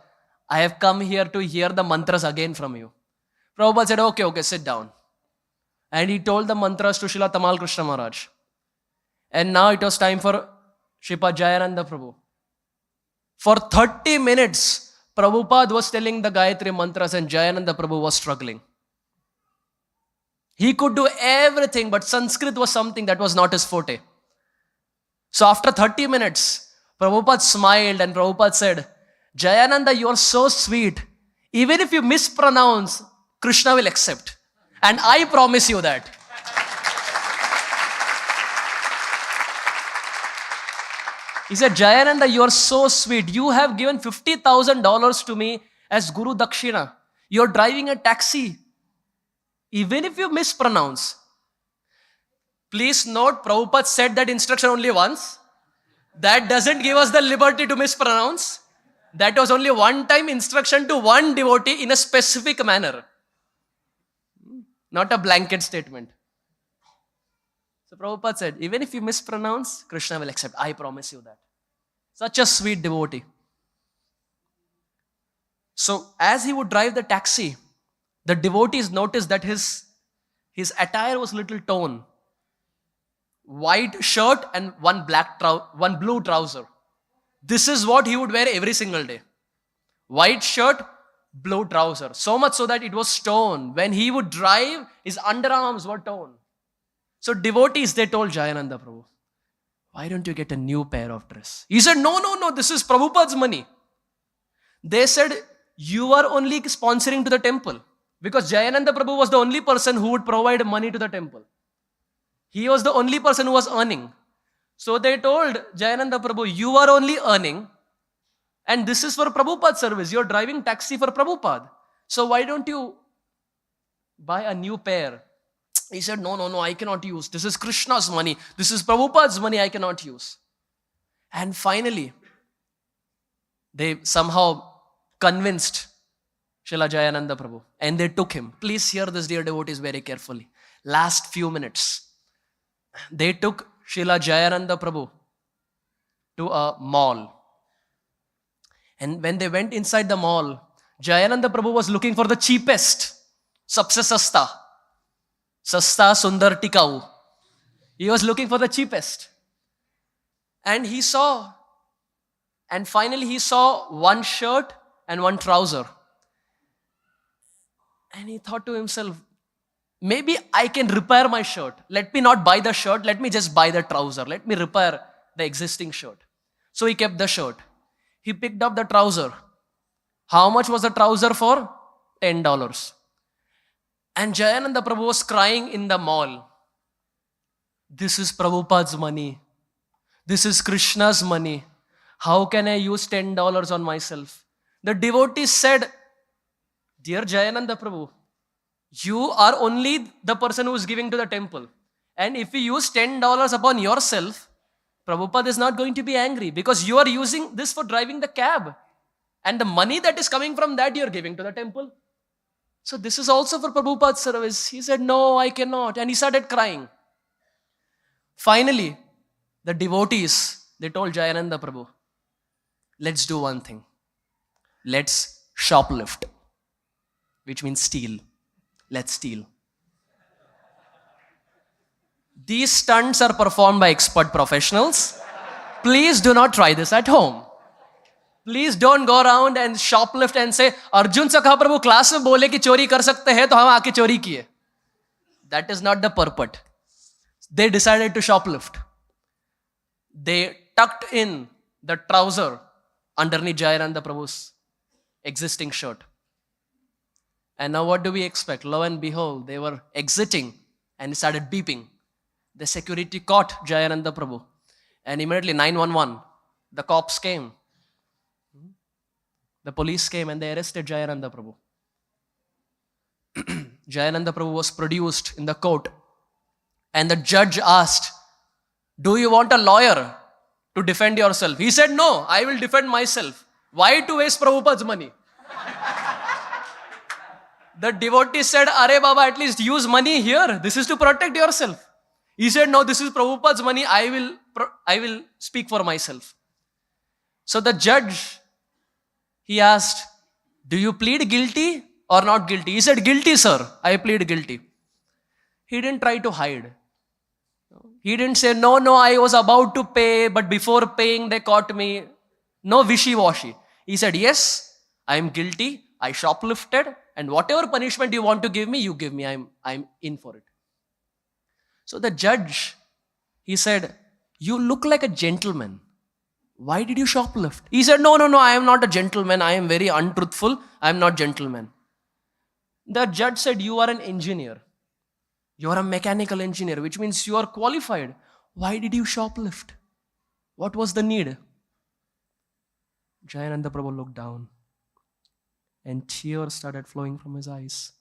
I have come here to hear the mantras again from you. Prabhupada said, okay, sit down. And he told the mantras to Srila Tamal Krishna Maharaj. And now it was time for Sripad Jayananda Prabhu. For 30 minutes, Prabhupada was telling the Gayatri mantras and Jayananda Prabhu was struggling. He could do everything, but Sanskrit was something that was not his forte. So after 30 minutes, Prabhupada smiled and Prabhupada said, Jayananda, you are so sweet. Even if you mispronounce, Krishna will accept. And I promise you that. He said, Jayananda, you are so sweet. You have given $50,000 to me as Guru Dakshina. You are driving a taxi. Even if you mispronounce. Please note, Prabhupada said that instruction only once. That doesn't give us the liberty to mispronounce. That was only one-time instruction to one devotee in a specific manner. Not a blanket statement. So Prabhupada said, even if you mispronounce, Krishna will accept. I promise you that. Such a sweet devotee. So as he would drive the taxi, the devotees noticed that his attire was little torn. White shirt and one blue trouser. This is what he would wear every single day. White shirt, blue trouser. So much so that it was torn. When he would drive, his underarms were torn. So devotees, they told Jayananda Prabhu, why don't you get a new pair of dress? He said, no, this is Prabhupada's money. They said, you are only sponsoring to the temple. Because Jayananda Prabhu was the only person who would provide money to the temple. He was the only person who was earning. So they told Jayananda Prabhu, you are only earning and this is for Prabhupada's service. You are driving taxi for Prabhupada. So why don't you buy a new pair? He said, no, I cannot use. This is Krishna's money. This is Prabhupada's money, I cannot use. And finally, they somehow convinced Srila Jayananda Prabhu, and they took him. Please hear this, dear devotees, very carefully. Last few minutes, they took Srila Jayananda Prabhu to a mall. And when they went inside the mall, Jayananda Prabhu was looking for the cheapest, sabse sasta, sasta sundar tikau. He was looking for the cheapest. And finally he saw one shirt and one trouser. And he thought to himself, maybe I can repair my shirt. Let me not buy the shirt, let me just buy the trouser. Let me repair the existing shirt. So he kept the shirt. He picked up the trouser. How much was the trouser for? $10. And Jayananda Prabhu was crying in the mall. This is Prabhupada's money. This is Krishna's money. How can I use $10 on myself? The devotees said, dear Jayananda Prabhu, you are only the person who is giving to the temple. And if you use $10 upon yourself, Prabhupada is not going to be angry because you are using this for driving the cab. And the money that is coming from that you are giving to the temple. So this is also for Prabhupada's service. He said, no, I cannot. And he started crying. Finally, the devotees, they told Jayananda Prabhu, let's do one thing. Let's shoplift, which means steal. Let's steal. These stunts are performed by expert professionals. Please do not try this at home. Please don't go around and shoplift and say, Arjun Sakha Prabhu class mein bole ki chori kar sakte hai, to hum aake chori kiye. That is not the purport. They decided to shoplift. They tucked in the trouser underneath Jayananda Prabhu's existing shirt. And now what do we expect? Lo and behold, they were exiting and it started beeping. The security caught Jayananda Prabhu. And immediately 911, the cops came. The police came and they arrested Jayananda Prabhu. Jayananda Prabhu was produced in the court. And the judge asked, do you want a lawyer to defend yourself? He said, no, I will defend myself. Why to waste Prabhupada's money? The devotee said, Are Baba, at least use money here. This is to protect yourself. He said, no, this is Prabhupada's money. I will speak for myself. So the judge, he asked, do you plead guilty or not guilty? He said, guilty, sir. I plead guilty. He didn't try to hide. He didn't say, no, I was about to pay, but before paying, they caught me. No wishy-washy. He said, yes, I am guilty. I shoplifted. And whatever punishment you want to give me, you give me. I'm in for it. So the judge, he said, you look like a gentleman. Why did you shoplift? He said, no, I am not a gentleman. I am very untruthful. I am not gentleman. The judge said, you are an engineer. You are a mechanical engineer, which means you are qualified. Why did you shoplift? What was the need? Jayananda Prabhu looked down and tears started flowing from his eyes.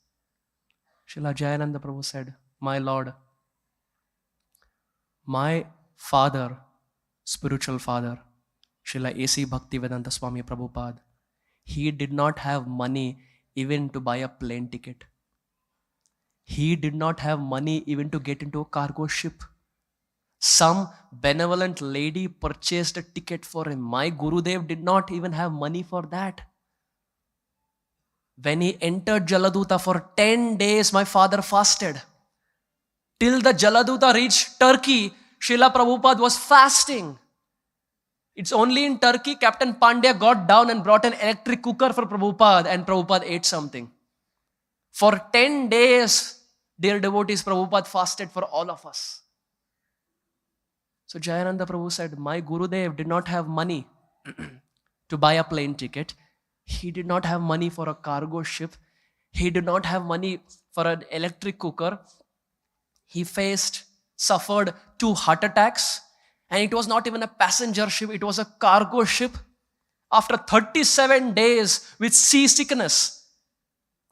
Srila Jayananda Prabhu said, my Lord, my father, spiritual father, Srila A.C. Bhaktivedanta Swami Prabhupada, he did not have money even to buy a plane ticket. He did not have money even to get into a cargo ship. Some benevolent lady purchased a ticket for him. My Gurudev did not even have money for that. When he entered Jaladuta for 10 days, my father fasted. Till the Jaladuta reached Turkey, Srila Prabhupada was fasting. It's only in Turkey, Captain Pandya got down and brought an electric cooker for Prabhupada and Prabhupada ate something. For 10 days, dear devotees, Prabhupada fasted for all of us. So Jayananda Prabhu said, my Gurudev did not have money to buy a plane ticket. He did not have money for a cargo ship. He did not have money for an electric cooker. He suffered 2 heart attacks. And it was not even a passenger ship, it was a cargo ship. After 37 days with seasickness,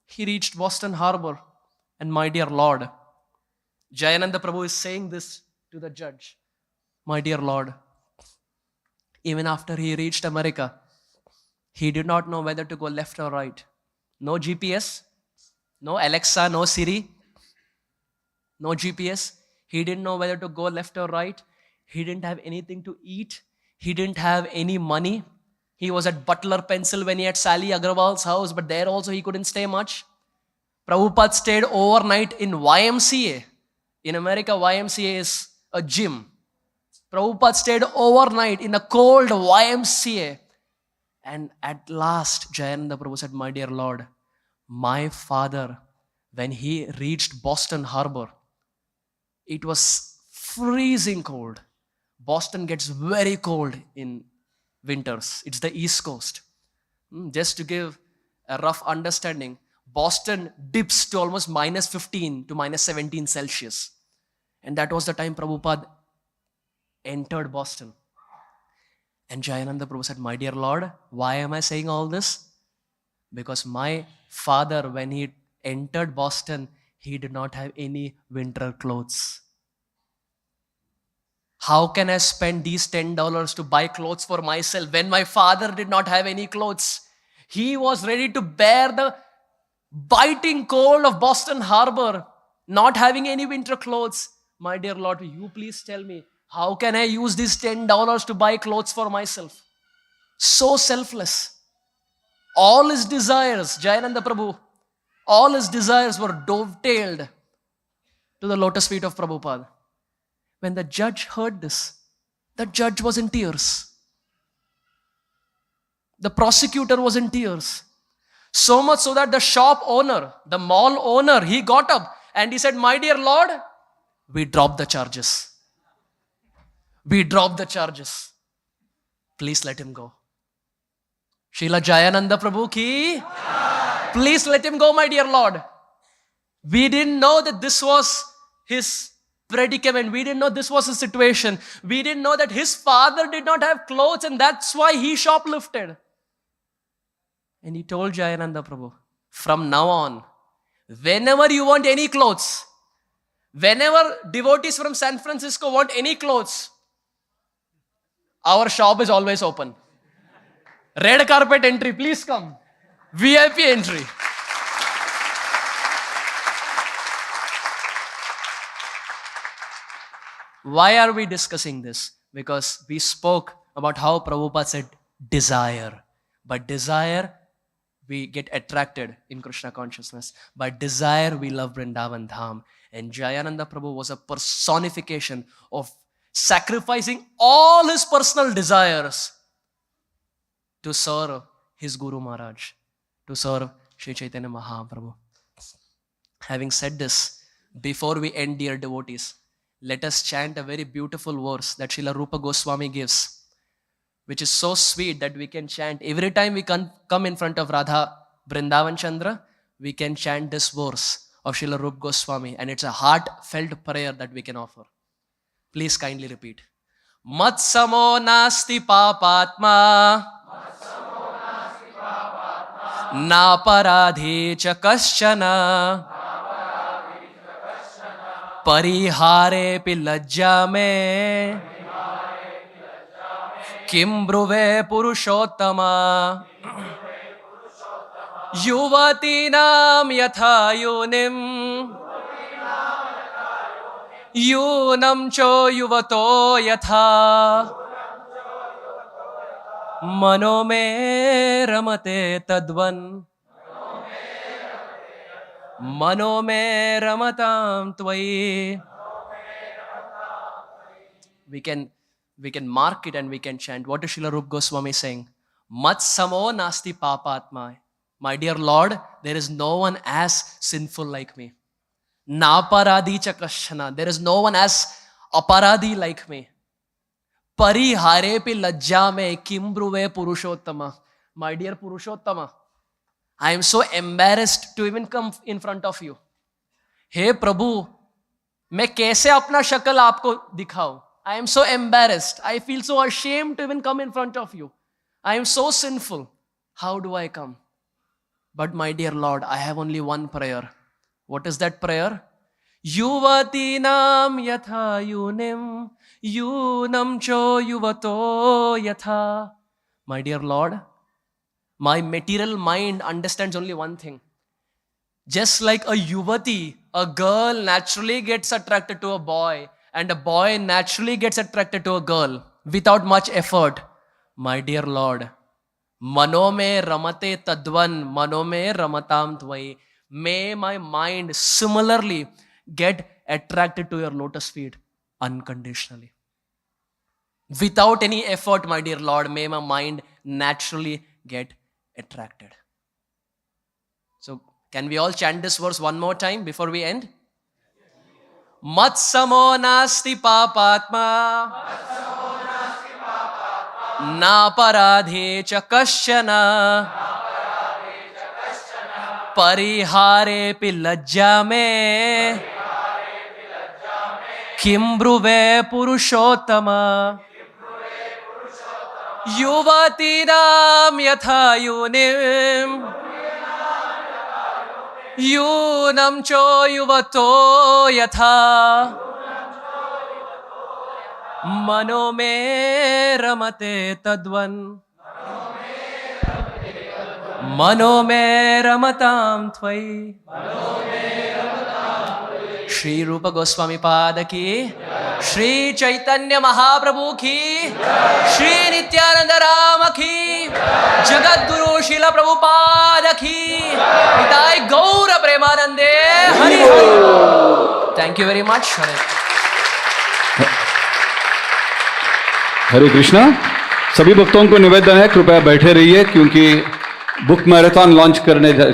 he reached Boston Harbor. And my dear Lord, Jayananda Prabhu is saying this to the judge. My dear Lord, Even after he reached America, he did not know whether to go left or right. No GPS, no Alexa, no Siri, no GPS. He didn't know whether to go left or right. He didn't have anything to eat. He didn't have any money. He was at Butler, Pennsylvania at Sally Agrawal's house, but there also he couldn't stay much. Prabhupada stayed overnight in YMCA. In America, YMCA is a gym. Prabhupada stayed overnight in a cold YMCA. And at last, Jayananda Prabhu said, my dear Lord, my father, when he reached Boston Harbor, it was freezing cold. Boston gets very cold in winters. It's the East Coast. Just to give a rough understanding, Boston dips to almost minus 15 to minus 17 Celsius. And that was the time Prabhupada entered Boston. And Jayananda Prabhu said, my dear Lord, why am I saying all this? Because my father, when he entered Boston, he did not have any winter clothes. How can I spend these $10 to buy clothes for myself when my father did not have any clothes? He was ready to bear the biting cold of Boston Harbor, not having any winter clothes. My dear Lord, you please tell me, how can I use these $10 to buy clothes for myself? So selfless. All his desires, Jayananda Prabhu, all his desires were dovetailed to the lotus feet of Prabhupada. When the judge heard this, the judge was in tears. The prosecutor was in tears. So much so that the shop owner, the mall owner, he got up and he said, my dear Lord, we dropped the charges. We dropped the charges. Please let him go. Srila Jayananda Prabhu ki. Please let him go, my dear Lord. We didn't know that this was his predicament. We didn't know this was his situation. We didn't know that his father did not have clothes and that's why he shoplifted. And he told Jayananda Prabhu, from now on, whenever you want any clothes, whenever devotees from San Francisco want any clothes, our shop is always open. Red carpet entry, please come. VIP entry. Why are we discussing this? Because we spoke about how Prabhupada said desire. By desire, we get attracted in Krishna consciousness. By desire, we love Vrindavan Dham. And Jayananda Prabhu was a personification of sacrificing all his personal desires to serve his Guru Maharaj, to serve Sri Chaitanya Mahaprabhu. Having said this, before we end, dear devotees, let us chant a very beautiful verse that Srila Rupa Goswami gives, which is so sweet that we can chant. Every time we come in front of Radha Vrindavan Chandra, we can chant this verse of Srila Rupa Goswami, and it's a heartfelt prayer that we can offer. Please kindly repeat. Matsamo nasti papatma naparadhi cha kaschana parihare pi lajja me kim bruve purushottama yuvatinam yatha yonim यूनम चो युवतो यथा मनो में रमते तद्वन मनो में रमताम त्वयि. We can mark it and we can chant. What is Srila Rupa Goswami saying? Mat samo nasti papatma. My dear Lord, there is no one as sinful like me. Naparadi cha kashana. There is no one as aparadi like me. Parihare pi lajja me kimbruve purushottama. My dear Purushottama, I am so embarrassed to even come in front of you. Hey Prabhu, मैं कैसे अपना शक्ल आपको दिखाऊं? I am so embarrassed. I feel so ashamed to even come in front of you. I am so sinful. How do I come? But my dear Lord, I have only one prayer. What is that prayer? युवतीनां यथा यूनिम यूनं च युवतो यथा. My dear Lord, my material mind understands only one thing. Just like a yuvati, a girl naturally gets attracted to a boy, and a boy naturally gets attracted to a girl without much effort. My dear Lord, mano me ramate tadvan, mano me ramatam tvai. May my mind similarly get attracted to your lotus feet unconditionally. Without any effort, my dear Lord, may my mind naturally get attracted. So, can we all chant this verse one more time before we end? Matsamo nasti papatma na paradhe cha kasyana parihare pi lajja me kim bruve purushottama yuvatinam yatha yunim यूनं च युवतो यथा मनो मे रमते तद्वन् मनो मे रमतां त्वयि. श्री रूप गोस्वामी पाद की, श्री चैतन्य महाप्रभु की, श्री नित्यानंद राम की, जगत गुरु शिला प्रभुपाद की, Nitai Gaura Premanande. Hari Hari. Thank you very much. Hare Krishna. सभी भक्तों को निवेदन है कृपया बैठे रहिए, क्योंकि बुक मैराथन लॉन्च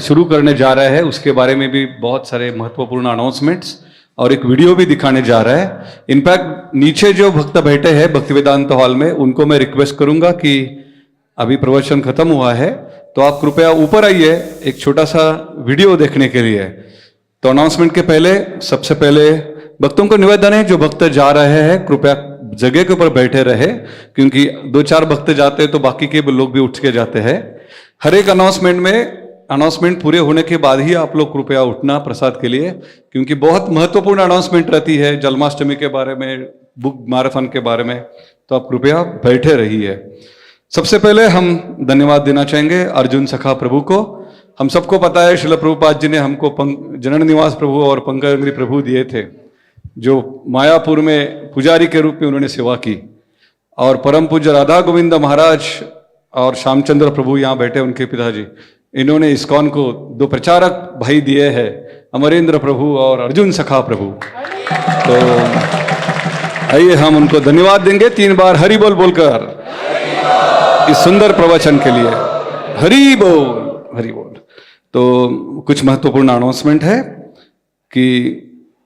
शुरू करने जा रहे हैं. उसके बारे में भी बहुत सारे महत्वपूर्ण अनाउंसमेंट्स और एक वीडियो भी दिखाने जा रहा है. इनफैक्ट नीचे जो भक्त बैठे हैं भक्ति वेदांत हॉल में, उनको मैं रिक्वेस्ट करूंगा कि अभी प्रवचन खत्म हुआ है तो आप कृपया ऊपर आइए एक छोटा सा वीडियो देखने के लिए. तो अनाउंसमेंट के पहले सबसे पहले भक्तों को निवेदन है, जो भक्त जा रहे हैं कृपया जगह के ऊपर बैठे रहे, क्योंकि 2-4 भक्त जाते हैं तो बाकी के लोग भी उठ के जाते हैं. हर एक अनाउंसमेंट पूरे होने के बाद ही आप लोग कृपया उठना प्रसाद के लिए, क्योंकि बहुत महत्वपूर्ण अनाउंसमेंट रहती है जन्माष्टमी के बारे में, बुक मैराथन के बारे में. तो आप कृपया बैठे रहिए. सबसे पहले हम धन्यवाद देना चाहेंगे अर्जुन सखा प्रभु को. हम सबको पता है श्रील प्रभुपाद जी ने हमको जनन निवास प्रभु और पंकज प्रभु दिए थे, जो मायापुर में पुजारी के रूप में उन्होंने सेवा की. और परम पूज्य राधा गोविंद महाराज और श्यामचंद्र प्रभु यहाँ बैठे, उनके पिताजी, इन्होंने इस्कॉन को 2 प्रचारक भाई दिए हैं, अमरेंद्र प्रभु और अर्जुन सखा प्रभु. तो आइए हम उनको धन्यवाद देंगे 3 बार हरि बोल बोलकर इस सुंदर प्रवचन के लिए. हरि बोल, हरि बोल. तो कुछ महत्वपूर्ण अनाउंसमेंट है कि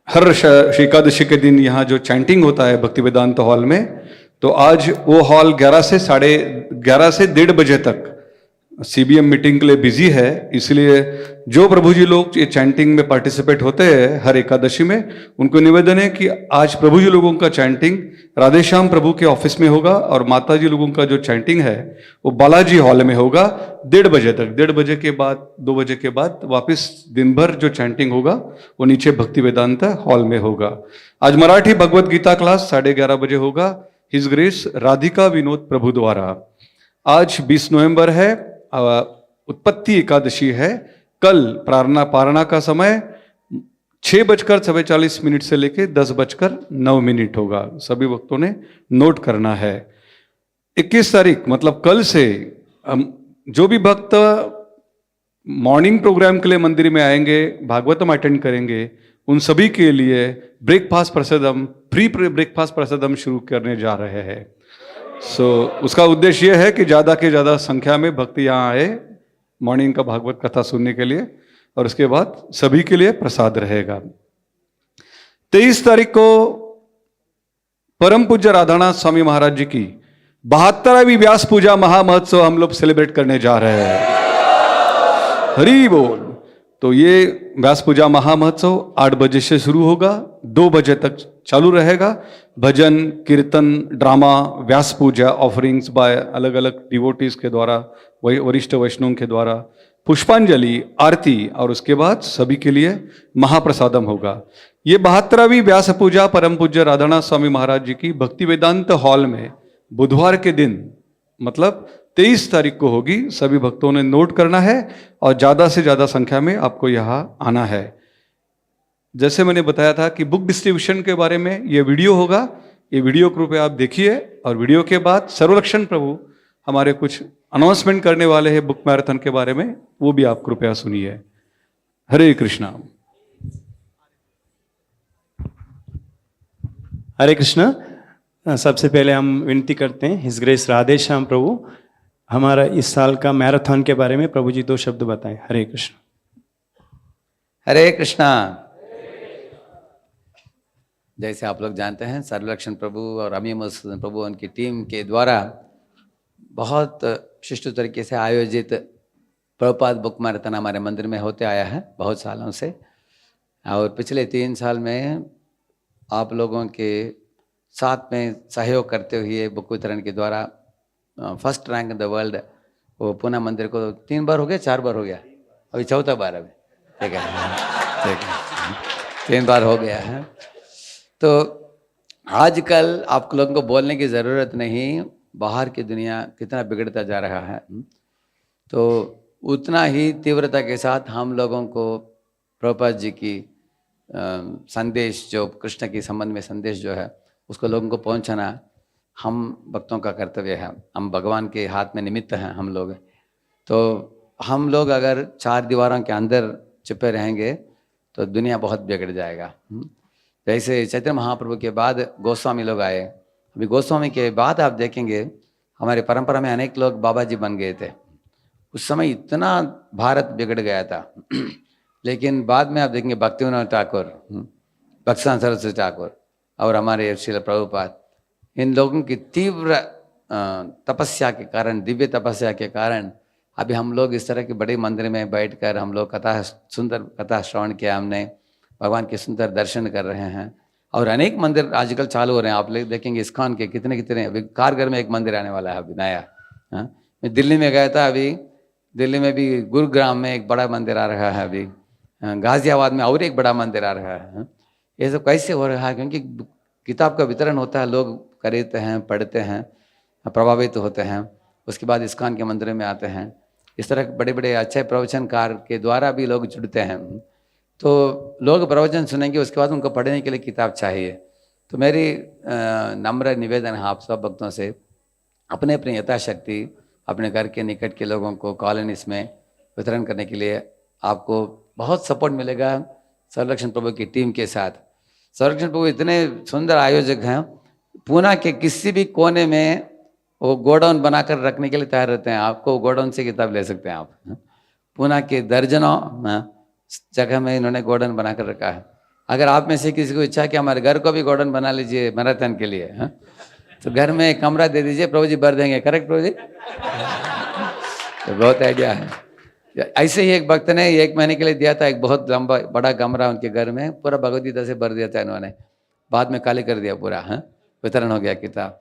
हर एकादशी के दिन यहाँ जो चैंटिंग होता है भक्ति वेदांत हॉल में, तो आज वो हॉल 11 से 1:30 बजे तक सीबीएम मीटिंग के लिए बिजी है. इसलिए जो प्रभु जी लोग ये चैंटिंग में पार्टिसिपेट होते हैं हर एकादशी में, उनको निवेदन है कि आज प्रभु जी लोगों का चैंटिंग राधेश्याम प्रभु के ऑफिस में होगा, और माता जी लोगों का जो चैंटिंग है वो बालाजी हॉल में होगा 1:30 बजे तक. 1:30 बजे के बाद 2 बजे के बाद वापस दिन भर जो चैंटिंग होगा वो नीचे भक्ति वेदांत हॉल में होगा. आज मराठी भगवत गीता क्लास 11:30 बजे होगा, हिज ग्रेस राधिका विनोद प्रभु द्वारा. आज 20 नवंबर है, उत्पत्ति एकादशी है. कल पारणा का समय 6:47 से लेकर 10:09 होगा. सभी भक्तों ने नोट करना है. 21 तारीख मतलब कल से जो भी भक्त मॉर्निंग प्रोग्राम के लिए मंदिर में आएंगे, भागवतम अटेंड करेंगे, उन सभी के लिए ब्रेकफास्ट प्रसादम, फ्री ब्रेकफास्ट प्रसादम शुरू करने जा रहे हैं. उसका उद्देश्य यह है कि ज़्यादा के ज़्यादा संख्या में भक्त यहाँ आए मॉर्निंग का भागवत कथा सुनने के लिए, और उसके बाद सभी के लिए प्रसाद रहेगा. 23 तारीख को परम पूज्य राधानाथ स्वामी महाराज जी की 72वीं व्यास पूजा महामहोत्सव हम लोग सेलिब्रेट करने जा रहे हैं. हरि बोल. तो ये व्यास पूजा महामहोत्सव 8 बजे से शुरू होगा, 2 बजे तक चालू रहेगा। भजन, कीर्तन, ड्रामा, व्यास पूजा, ऑफरिंग्स बाय अलग अलग डिवोटीज के द्वारा, वरिष्ठ वैष्णवों के द्वारा, पुष्पांजलि, आरती और उसके बाद सभी के लिए महाप्रसादम होगा। ये 72वीं व्यास पूजा परम पूज्य राधानाथ स्वामी महाराज जी की भक्ति वेदांत हॉल में बुधवार के दिन मतलब 23 तारीख को होगी। सभी भक्तों ने नोट करना है और ज़्यादा से ज़्यादा संख्या में आपको यहाँ आना है। जैसे मैंने बताया था कि बुक डिस्ट्रीब्यूशन के बारे में ये वीडियो होगा, ये वीडियो कृपया आप देखिए और वीडियो के बाद सर्वलक्षण प्रभु हमारे कुछ अनाउंसमेंट करने वाले हैं बुक मैराथन के बारे में, वो भी आप कृपया सुनिए। हरे कृष्णा। हरे कृष्णा। सबसे पहले हम विनती करते हैं हिज ग्रेस राधे श्याम प्रभु हमारा इस साल का मैराथन के बारे में प्रभु जी 2 शब्द बताएं। हरे कृष्ण। हरे कृष्णा। जैसे आप लोग जानते हैं सर्वलक्षण प्रभु और अमीय मधुसूदन प्रभु उनकी टीम के द्वारा बहुत शिष्ट तरीके से आयोजित प्रभुपाद बुक मैराथन हमारे मंदिर में होते आया है बहुत सालों से। और पिछले 3 साल में आप लोगों के साथ में सहयोग करते हुए बुक वितरण के द्वारा first rank in the world वो पुणे मंदिर को 3 बार हो गया, 4 बार हो गया, अभी 4था बार अभी, ठीक है 3 बार हो गया है। तो आजकल आप लोगों को बोलने की ज़रूरत नहीं, बाहर की दुनिया कितना बिगड़ता जा रहा है। तो उतना ही तीव्रता के साथ हम लोगों को प्रभुपाद जी की संदेश जो कृष्ण के संबंध में संदेश जो है उसको लोगों को पहुंचाना हम भक्तों का कर्तव्य है। हम भगवान के हाथ में निमित्त हैं हम लोग। तो हम लोग अगर 4 दीवारों के अंदर छिपे रहेंगे तो दुनिया बहुत बिगड़ जाएगा। जैसे चैतन्य महाप्रभु के बाद गोस्वामी लोग आए, अभी गोस्वामी के बाद आप देखेंगे हमारे परंपरा में अनेक लोग बाबा जी बन गए थे। उस समय इतना भारत बिगड़ गया था लेकिन बाद में आप देखेंगे भक्तिविनोद ठाकुर, भक्तिवेदांत सरस्वती ठाकुर और हमारे श्रील प्रभुपाद, इन लोगों की तीव्र तपस्या के कारण, दिव्य तपस्या के कारण अभी हम लोग इस तरह के बड़े मंदिर में बैठकर हम लोग सुंदर कथा श्रवण किया, हमने भगवान के सुंदर दर्शन कर रहे हैं। और अनेक मंदिर आजकल चालू हो रहे हैं। आप लोग देखेंगे इस्कॉन के कितने कितने, अभी कारगर में एक मंदिर आने वाला है अभी नया। मैं दिल्ली में गया था, अभी दिल्ली में भी गुरुग्राम में एक बड़ा मंदिर आ रहा है, अभी गाजियाबाद में और एक बड़ा मंदिर आ रहा है। ये सब कैसे हो रहा है? क्योंकि किताब का वितरण होता है, लोग खरीदते हैं, पढ़ते हैं, प्रभावित होते हैं, उसके बाद इस्कॉन के मंदिर में आते हैं। इस तरह बड़े बड़े अच्छे प्रवचनकार के द्वारा भी लोग जुड़ते हैं। तो लोग प्रवचन सुनेंगे, उसके बाद उनको पढ़ने के लिए किताब चाहिए। तो मेरी नम्र निवेदन है आप सब भक्तों से, अपने अपने यथाशक्ति अपने घर के निकट के लोगों को कॉलोनीज में वितरण करने के लिए आपको बहुत सपोर्ट मिलेगा सर्वलक्षण प्रभु की टीम के साथ। सर्वलक्षण प्रभु इतने सुंदर आयोजक हैं, पुणे के किसी भी कोने में वो गोडाउन बनाकर रखने के लिए तैयार रहते हैं। आपको गोडाउन से किताब ले सकते हैं आप। पुणे के दर्जनों जगह में इन्होंने गोडाउन बनाकर रखा है। अगर आप में से किसी को इच्छा है कि हमारे घर को भी गोडाउन बना लीजिए मैराथन के लिए, तो घर में एक कमरा दे दीजिए, प्रभु जी भर देंगे। करेक्ट प्रभु जी? तो बहुत आइडिया है। ऐसे ही एक भक्त ने 1 महीने के लिए दिया था, एक बहुत लंबा बड़ा कमरा उनके घर में, पूरा भगवदगीता से भर दिया था इन्होंने। बाद में खाली कर दिया पूरा, वितरण हो गया किताब।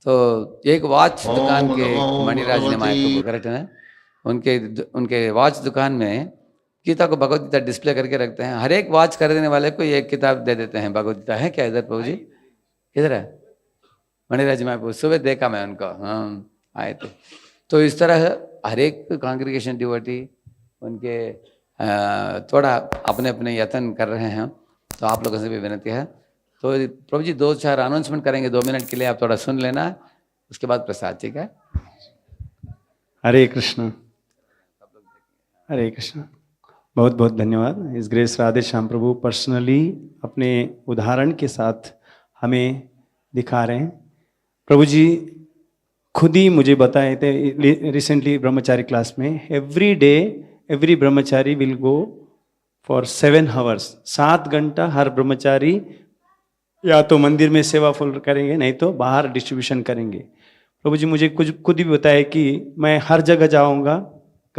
तो एक वॉच दुकान के मणिराज ने माया करेक्ट है, उनके वॉच दुकान में गीता को भगवदगीता डिस्प्ले करके रखते हैं। हर एक वॉच खरीदने वाले को एक किताब दे देते हैं भगवदगीता। है क्या इधर प्रभु जी? किधर है मणिराज मायापुर? सुबह देखा मैं उनको, आए थे। तो इस तरह हर एक कांग्रीगेशन डिवोटी उनके थोड़ा अपने अपने यत्न कर रहे हैं। तो आप लोगों से भी विनती है। तो प्रभु जी 2-4 अनाउंसमेंट करेंगे 2 मिनट के लिए, आप थोड़ा सुन लेना, उसके बाद प्रसाद, ठीक है? हरे कृष्ण। हरे कृष्ण। बहुत बहुत धन्यवाद। इस ग्रेस राधे श्याम प्रभु पर्सनली अपने उदाहरण के साथ हमें दिखा रहे हैं। प्रभु जी खुद ही मुझे बताए थे रिसेंटली ब्रह्मचारी क्लास में, every day every Brahmachari will go for 7 hours. 7 घंटा हर ब्रह्मचारी या तो मंदिर में सेवा फुल करेंगे, नहीं तो बाहर डिस्ट्रीब्यूशन करेंगे। प्रभु जी मुझे कुछ खुद ही बताया कि मैं हर जगह जाऊंगा,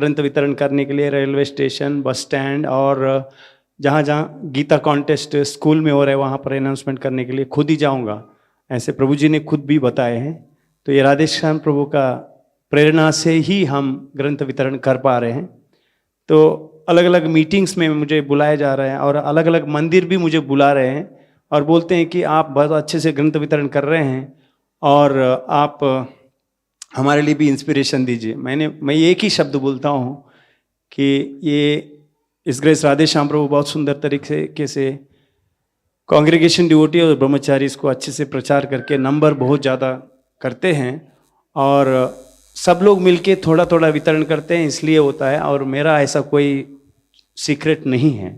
ग्रंथ वितरण करने के लिए रेलवे स्टेशन, बस स्टैंड और जहाँ जहाँ गीता कॉन्टेस्ट स्कूल में हो रहा है वहाँ पर अनाउंसमेंट करने के लिए खुद ही जाऊँगा, ऐसे प्रभु जी ने खुद भी बताए हैं। तो ये राधे श्याम प्रभु का प्रेरणा से ही हम ग्रंथ वितरण कर पा रहे हैं। तो अलग अलग मीटिंग्स में मुझे बुलाया जा रहा है और अलग अलग मंदिर भी मुझे बुला रहे हैं और बोलते हैं कि आप बहुत अच्छे से ग्रंथ वितरण कर रहे हैं और आप हमारे लिए भी इंस्पिरेशन दीजिए। मैं एक ही शब्द बोलता हूँ कि ये इस ग्रेस राधे श्याम प्रभु बहुत सुंदर तरीके से कांग्रेगेशन डिवोटी और ब्रह्मचारी इसको अच्छे से प्रचार करके नंबर बहुत ज़्यादा करते हैं और सब लोग मिलके थोड़ा थोड़ा वितरण करते हैं, इसलिए होता है। और मेरा ऐसा कोई सीक्रेट नहीं है।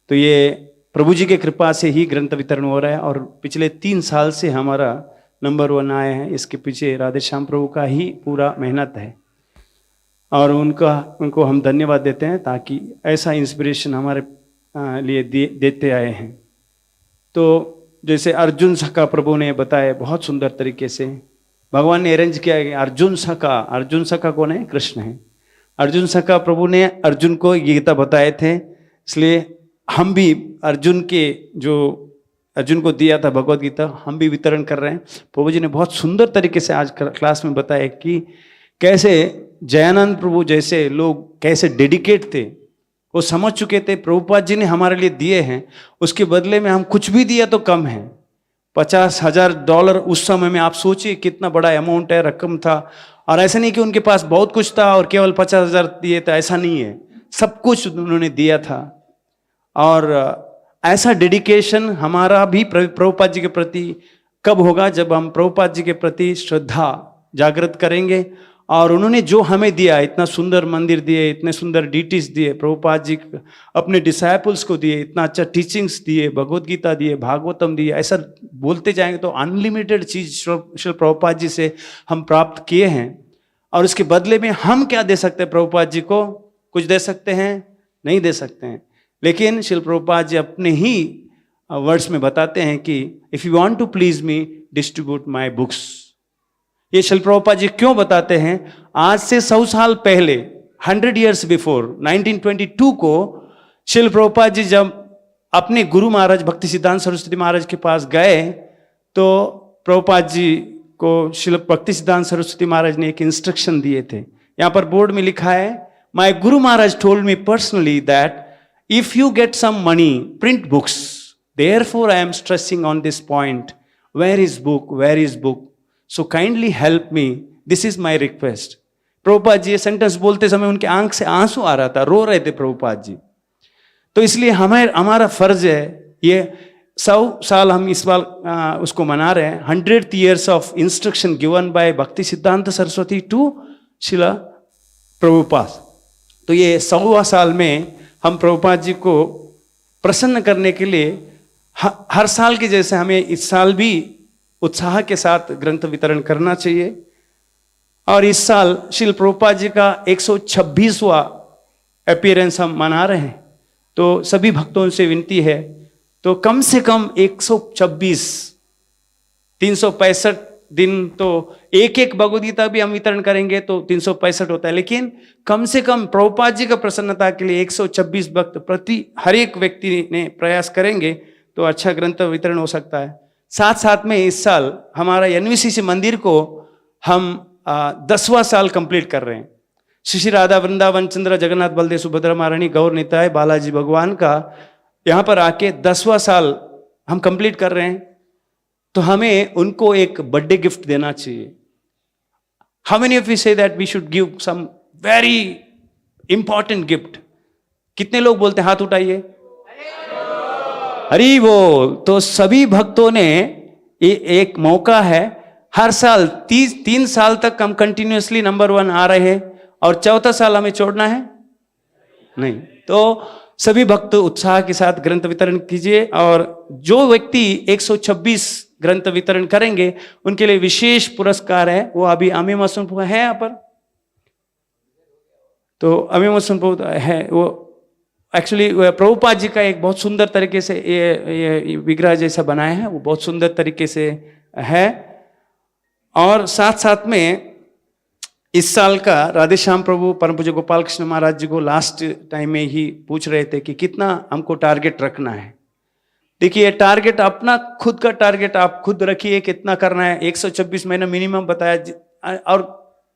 तो ये प्रभु जी के कृपा से ही ग्रंथ वितरण हो रहा है और पिछले 3 साल से हमारा नंबर 1 आए हैं। इसके पीछे राधे श्याम प्रभु का ही पूरा मेहनत है और उनको हम धन्यवाद देते हैं ताकि ऐसा इंस्पिरेशन हमारे लिए देते आए हैं। तो जैसे अर्जुन सखा प्रभु ने बताया बहुत सुंदर तरीके से, भगवान ने अरेंज किया है। अर्जुन सखा कौन है? कृष्ण है। अर्जुन सखा प्रभु ने अर्जुन को गीता बताए थे, इसलिए हम भी अर्जुन को दिया था भगवत गीता, हम भी वितरण कर रहे हैं। प्रभु जी ने बहुत सुंदर तरीके से आज क्लास में बताया कि कैसे जयानंद प्रभु जैसे लोग कैसे डेडिकेट थे, वो समझ चुके थे प्रभुपाद जी ने हमारे लिए दिए हैं, उसके बदले में हम कुछ भी दिया तो कम है। $50,000 उस समय में आप सोचिए कितना बड़ा अमाउंट है, रकम था। और ऐसा नहीं कि उनके पास बहुत कुछ था और केवल 50,000 दिए थे, ऐसा नहीं है, सब कुछ उन्होंने दिया था। और ऐसा डेडिकेशन हमारा भी प्रभुपाद जी के प्रति कब होगा? जब हम प्रभुपाद जी के प्रति श्रद्धा जागृत करेंगे। और उन्होंने जो हमें दिया, इतना सुंदर मंदिर दिए, इतने सुंदर डीटीज दिए, प्रभुपाद जी अपने डिसाइपल्स को दिए, इतना अच्छा टीचिंग्स दिए, भगवत गीता दिए, भागवतम दिए, ऐसा बोलते जाएंगे तो अनलिमिटेड चीज श्री प्रभुपाद जी से हम प्राप्त किए हैं। और उसके बदले में हम क्या दे सकते हैं? प्रभुपाद जी को कुछ दे सकते हैं? नहीं दे सकते हैं। लेकिन श्री प्रभुपाद जी अपने ही वर्ड्स में बताते हैं कि if you want to please me distribute my books. ये श्री प्रभुपाद जी क्यों बताते हैं? आज से 100 साल पहले, 100 years बिफोर 1922 को श्री प्रभुपाद जी जब अपने गुरु महाराज भक्ति सिद्धांत सरस्वती महाराज के पास गए तो प्रभुपाद जी को श्री भक्ति सिद्धांत सरस्वती महाराज ने एक इंस्ट्रक्शन दिए थे। यहाँ पर बोर्ड में लिखा है, my guru Maharaj told me personally that if you get some money, print books. Therefore I am stressing on this point, where is book, where is book, so kindly help me, this is my request. Prabhupada ji ये sentence बोलते समय उनके आंख से आंसू आ रहा था, रो रहे थे प्रभुपाद जी। तो इसलिए हमारा फर्ज है, ये 100 साल हम इस बार उसको मना रहे हैं, 100th years of instruction given by भक्ति सिद्धांत सरस्वती टू शिला प्रभुपाद। तो ये 100वां साल में हम प्रभुपाद जी को प्रसन्न करने के लिए हर साल के जैसे हमें इस साल भी उत्साह के साथ ग्रंथ वितरण करना चाहिए। और इस साल श्रील प्रभुपाद जी का 126वां अपीयरेंस हम मना रहे हैं। तो सभी भक्तों से विनती है, तो कम से कम 126, 365 दिन तो एक भगवद गीता भी हम वितरण करेंगे तो 365 होता है। लेकिन कम से कम प्रभुपाद जी का प्रसन्नता के लिए 126 भक्त प्रति हर एक व्यक्ति ने प्रयास करेंगे तो अच्छा ग्रंथ वितरण हो सकता है। साथ साथ में इस साल हमारा एनवीसीसी मंदिर को हम 10वां साल कंप्लीट कर रहे हैं। श्री राधा वृंदावन चंद्र जगन्नाथ बलदेव सुभद्रा महारानी गौर निताय बालाजी भगवान का यहाँ पर आके 10वां साल हम कंप्लीट कर रहे हैं। तो हमें उनको एक बर्थडे गिफ्ट देना चाहिए। How many of you say that we should give some very important gift? कितने लोग बोलते हैं? हाथ उठाइए। हरि बोल। तो सभी भक्तों ने एक मौका है, हर साल 3 साल तक हम कंटिन्यूअसली नंबर 1 आ रहे हैं और 4था साल हमें छोड़ना है नहीं। तो सभी भक्त उत्साह के साथ ग्रंथ वितरण कीजिए और जो व्यक्ति 126 ग्रंथ वितरण करेंगे उनके लिए विशेष पुरस्कार है। वो अभी अमी मसून है यहाँ पर, तो अमी मसून है वो एक्चुअली प्रभुपाद जी का एक बहुत सुंदर तरीके से ये विग्रह जैसा बनाया है, वो बहुत सुंदर तरीके से है। और साथ साथ में इस साल का राधे श्याम प्रभु परम पूज्य गोपाल कृष्ण महाराज जी को लास्ट टाइम में ही पूछ रहे थे कि कितना हमको टारगेट रखना है। देखिए टारगेट अपना खुद का टारगेट आप खुद रखिए, कितना करना है। 126 महीना मिनिमम बताया, और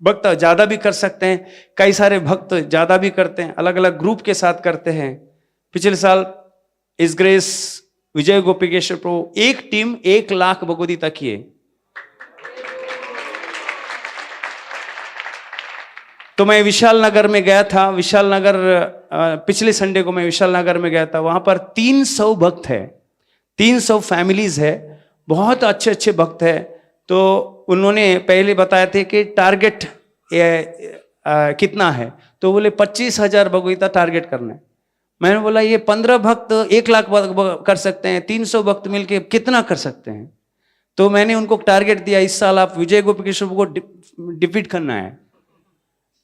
भक्त ज्यादा भी कर सकते हैं। कई सारे भक्त ज्यादा भी करते हैं, अलग अलग ग्रुप के साथ करते हैं। पिछले साल इस ग्रेस विजय गोपिकेश्वर प्रभु एक टीम 1 लाख भगवदगीता किए। तो मैं विशाल नगर में गया था, विशाल नगर पिछले संडे को मैं विशाल नगर में गया था। वहां पर 300 भक्त है, 300 फैमिलीज है, बहुत अच्छे अच्छे भक्त है। तो उन्होंने पहले बताया थे कि टारगेट कितना है, तो बोले 25,000 भगवदगीता टारगेट करना है। मैंने बोला ये 15 भक्त 1 लाख कर सकते हैं, 300 भक्त मिलके कितना कर सकते हैं। तो मैंने उनको टारगेट दिया, इस साल आप विजय गोपिकेश्वर को डिफीट करना है।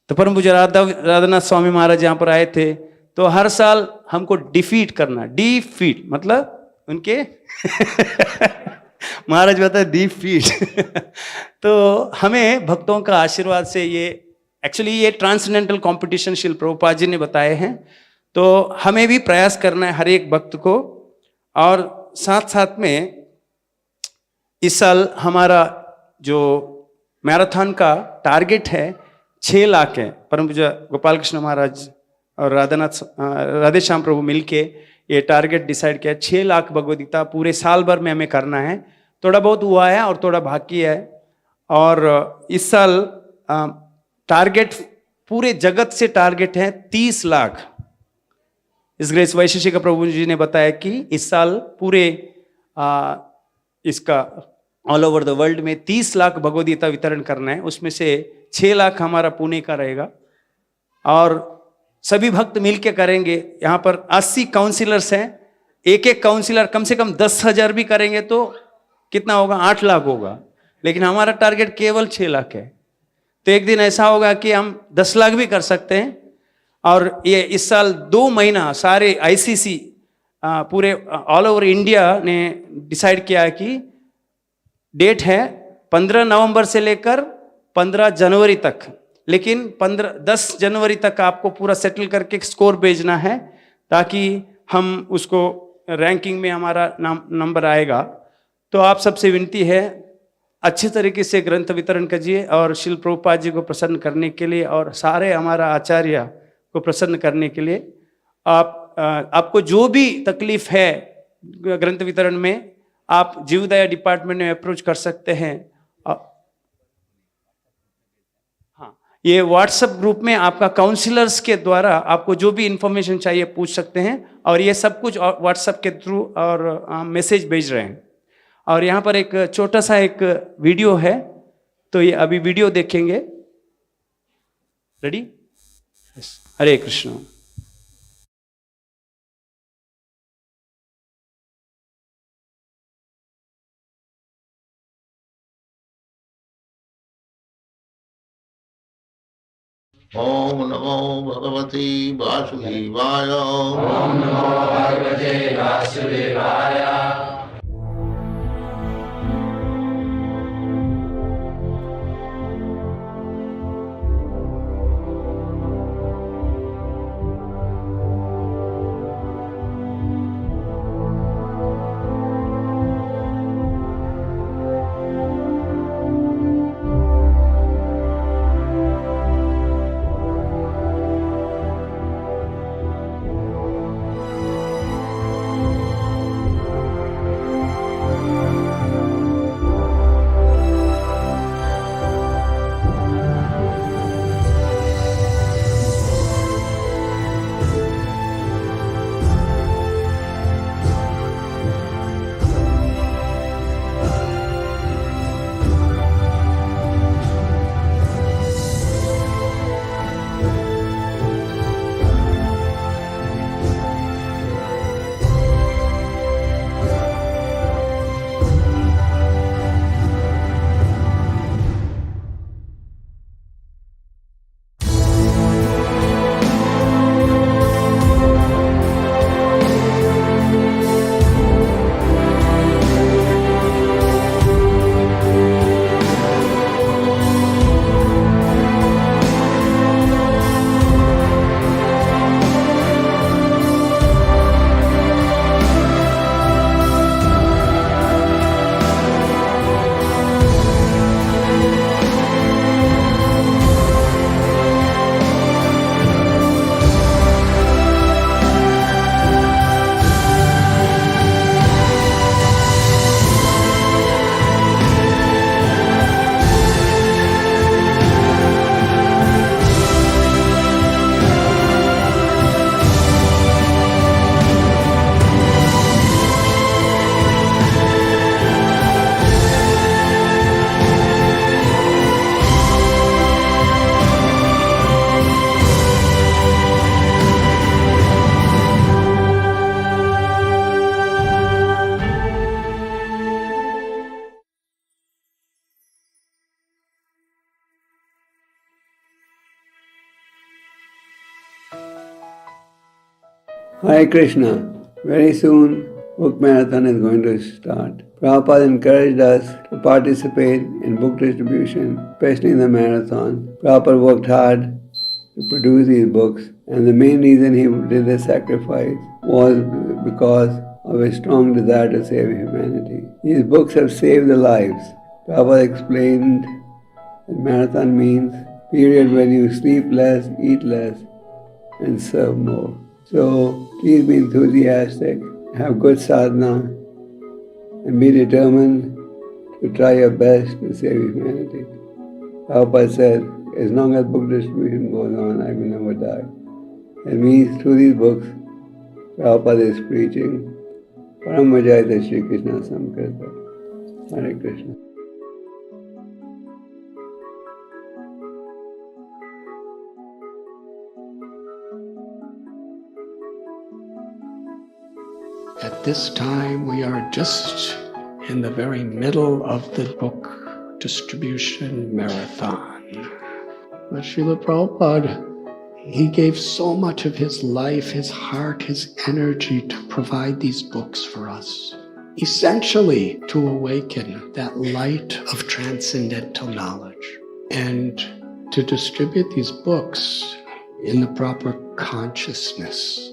तो परम पूज्य राधानाथ स्वामी महाराज यहाँ पर आए थे, तो हर साल हमको डिफीट करना, डिफीट मतलब उनके महाराज बताए डिफीट तो हमें भक्तों का आशीर्वाद से ये एक्चुअली ये ट्रांसेंडेंटल कंपटीशन श्रील प्रभुपाद जी ने बताए हैं। तो हमें भी प्रयास करना है हर एक भक्त को। और साथ साथ में इस साल हमारा जो मैराथन का टारगेट है 6 लाख है। परम पूज्य गोपाल कृष्ण महाराज और राधे श्याम प्रभु मिलके ये टारगेट डिसाइड किया। 6 लाख भगवदगीता पूरे साल भर में हमें करना है। थोड़ा बहुत हुआ है और थोड़ा बाकी है। और इस साल टारगेट पूरे जगत से टारगेट है 30 लाख। इस ग्रेस वैशेषिक प्रभु जी ने बताया कि इस साल पूरे इसका ऑल ओवर द वर्ल्ड में 30 लाख भगवदगीता वितरण करना है। उसमें से 6 लाख हमारा पुणे का रहेगा और सभी भक्त मिलके करेंगे। यहाँ पर 80 काउंसिलर्स हैं, एक एक काउंसिलर कम से कम 10,000 भी करेंगे तो कितना होगा, 8 लाख होगा। लेकिन हमारा टारगेट केवल 6 लाख है। तो एक दिन ऐसा होगा कि हम 10 लाख भी कर सकते हैं। और ये इस साल 2 महीना सारे आईसीसी पूरे ऑल ओवर इंडिया ने डिसाइड किया है कि डेट है 15 नवंबर से लेकर 15 जनवरी तक। लेकिन 10 जनवरी तक आपको पूरा सेटल करके स्कोर भेजना है ताकि हम उसको रैंकिंग में हमारा नंबर आएगा। तो आप सबसे विनती है अच्छे तरीके से ग्रंथ वितरण कीजिए और श्रील प्रभुपाद जी को प्रसन्न करने के लिए और सारे हमारा आचार्य को प्रसन्न करने के लिए आपको जो भी तकलीफ है ग्रंथ वितरण में आप जीवदया डिपार्टमेंट में अप्रोच कर सकते हैं। हाँ, ये व्हाट्सएप ग्रुप में आपका काउंसिलर्स के द्वारा आपको जो भी इंफॉर्मेशन चाहिए पूछ सकते हैं। और ये सब कुछ व्हाट्सएप के थ्रू और मैसेज भेज रहे हैं। और यहाँ पर एक छोटा सा एक वीडियो है, तो ये अभी वीडियो देखेंगे। रेडी? हरे कृष्ण। ओम नमो भगवते वासुदेवाय। ओम नमो भगवते वासुदेवाय। Hare Krishna. Very soon, book marathon is going to start. Prabhupada encouraged us to participate in book distribution, especially in the marathon. Prabhupada worked hard to produce these books, and the main reason he did this sacrifice was because of a strong desire to save humanity. These books have saved the lives. Prabhupada explained that marathon means period when you sleep less, eat less, and serve more. So please be enthusiastic, have good sadhana, and be determined to try your best to save humanity. Prabhupada said, as long as book distribution goes on, I will never die. It means through these books, Prabhupada is preaching, Paramajayata Shri Krishna Samkrita. Hare Krishna. At this time, we are just in the very middle of the book distribution marathon. But Srila Prabhupada, he gave so much of his life, his heart, his energy to provide these books for us, essentially to awaken that light of transcendental knowledge and to distribute these books in the proper consciousness.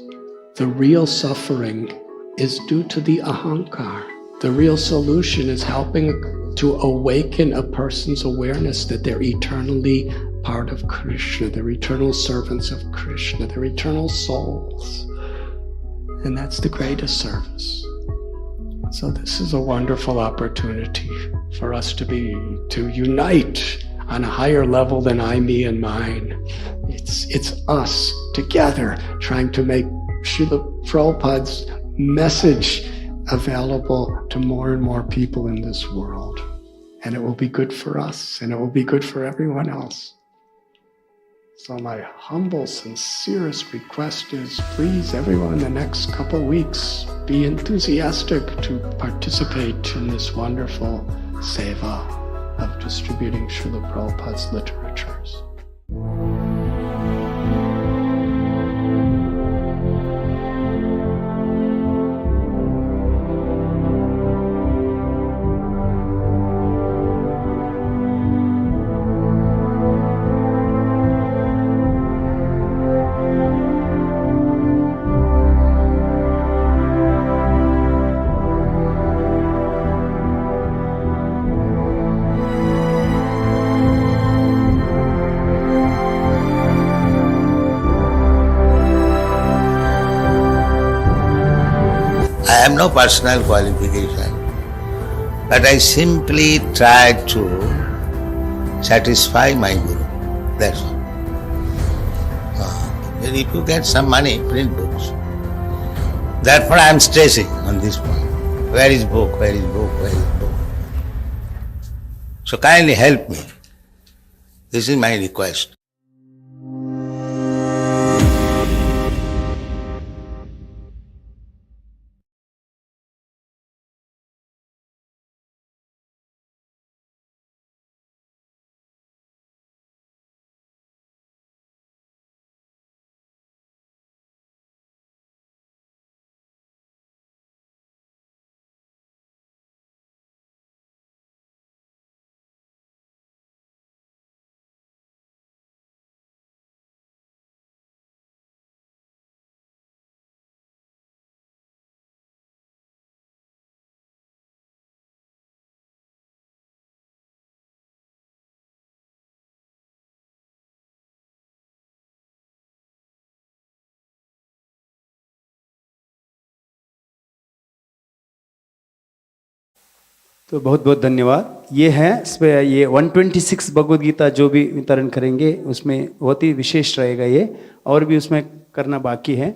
The real suffering is due to the ahankar. The real solution is helping to awaken a person's awareness that they're eternally part of Krishna, they're eternal servants of Krishna, they're eternal souls. And that's the greatest service. So this is a wonderful opportunity for us to unite on a higher level than I, me, and mine. It's us together trying to make Srila Prabhupada's message available to more and more people in this world. And it will be good for us, and it will be good for everyone else. So my humble, sincerest request is, please, everyone, in the next couple of weeks, be enthusiastic to participate in this wonderful seva of distributing Srila Prabhupada's literatures. I have no personal qualification, but I simply try to satisfy my Guru. That's all. If you get some money, print books. Therefore I am stressing on this point. Where is book? Where is book? Where is book? So kindly help me. This is my request. तो बहुत बहुत धन्यवाद। ये है ये 126 भगवद गीता जो भी वितरण करेंगे उसमें बहुत ही विशेष रहेगा ये, और भी उसमें करना बाकी है।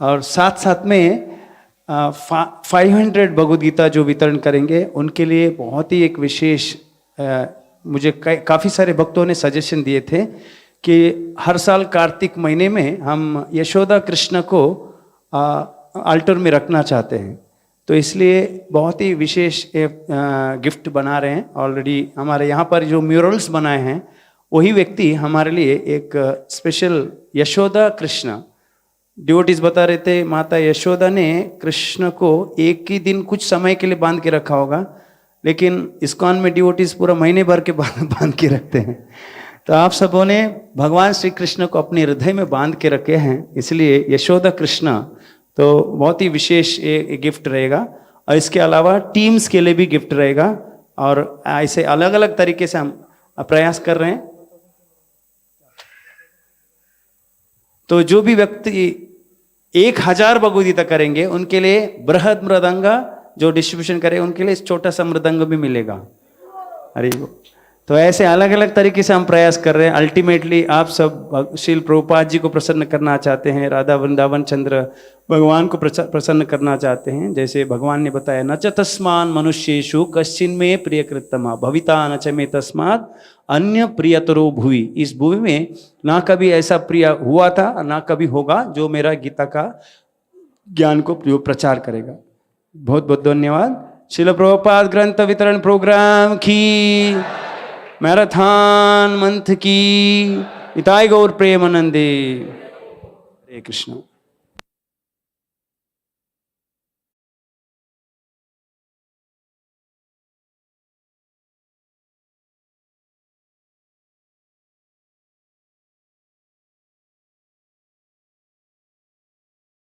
और साथ साथ में 500 भगवद गीता जो वितरण करेंगे उनके लिए बहुत ही एक विशेष, मुझे काफ़ी सारे भक्तों ने सजेशन दिए थे कि हर साल कार्तिक महीने में हम यशोदा कृष्ण को अल्टर में रखना चाहते हैं, तो इसलिए बहुत ही विशेष गिफ्ट बना रहे हैं। ऑलरेडी हमारे यहाँ पर जो म्यूरल्स बनाए हैं वही व्यक्ति हमारे लिए एक स्पेशल यशोदा कृष्ण डिवोटीज बता रहे थे माता यशोदा ने कृष्ण को एक ही दिन कुछ समय के लिए बांध के रखा होगा, लेकिन इस्कॉन में डिवोटीज पूरा महीने भर के बांध के रखते हैं। तो आप सबों ने भगवान श्री कृष्ण को अपने हृदय में बांध के रखे हैं, इसलिए यशोदा कृष्ण तो बहुत ही विशेष गिफ्ट रहेगा। और इसके अलावा टीम्स के लिए भी गिफ्ट रहेगा, और ऐसे अलग अलग तरीके से हम प्रयास कर रहे हैं। तो जो भी व्यक्ति 1000 भगवद्गीता करेंगे उनके लिए बृहद मृदंग जो डिस्ट्रीब्यूशन करे उनके लिए छोटा सा मृदंग भी मिलेगा। अरे तो ऐसे अलग अलग तरीके से हम प्रयास कर रहे हैं। अल्टीमेटली आप सब श्रील प्रभुपाद जी को प्रसन्न करना चाहते हैं, राधा वृंदावन चंद्र भगवान को प्रसन्न करना चाहते हैं। जैसे भगवान ने बताया, न च तस्मान मनुष्येषु कश्चिन में प्रियकृतमा भविता न च मे तस्मात् अन्य प्रियतरो भुवि। इस भूमि में ना कभी ऐसा प्रिय हुआ था ना कभी होगा जो मेरा गीता का ज्ञान को प्रचार करेगा। बहुत बहुत धन्यवाद। श्रील प्रभुपाद ग्रंथ वितरण प्रोग्राम की, मैराथन मंथ की, इताई गौर प्रेमानंदे। हरे कृष्ण।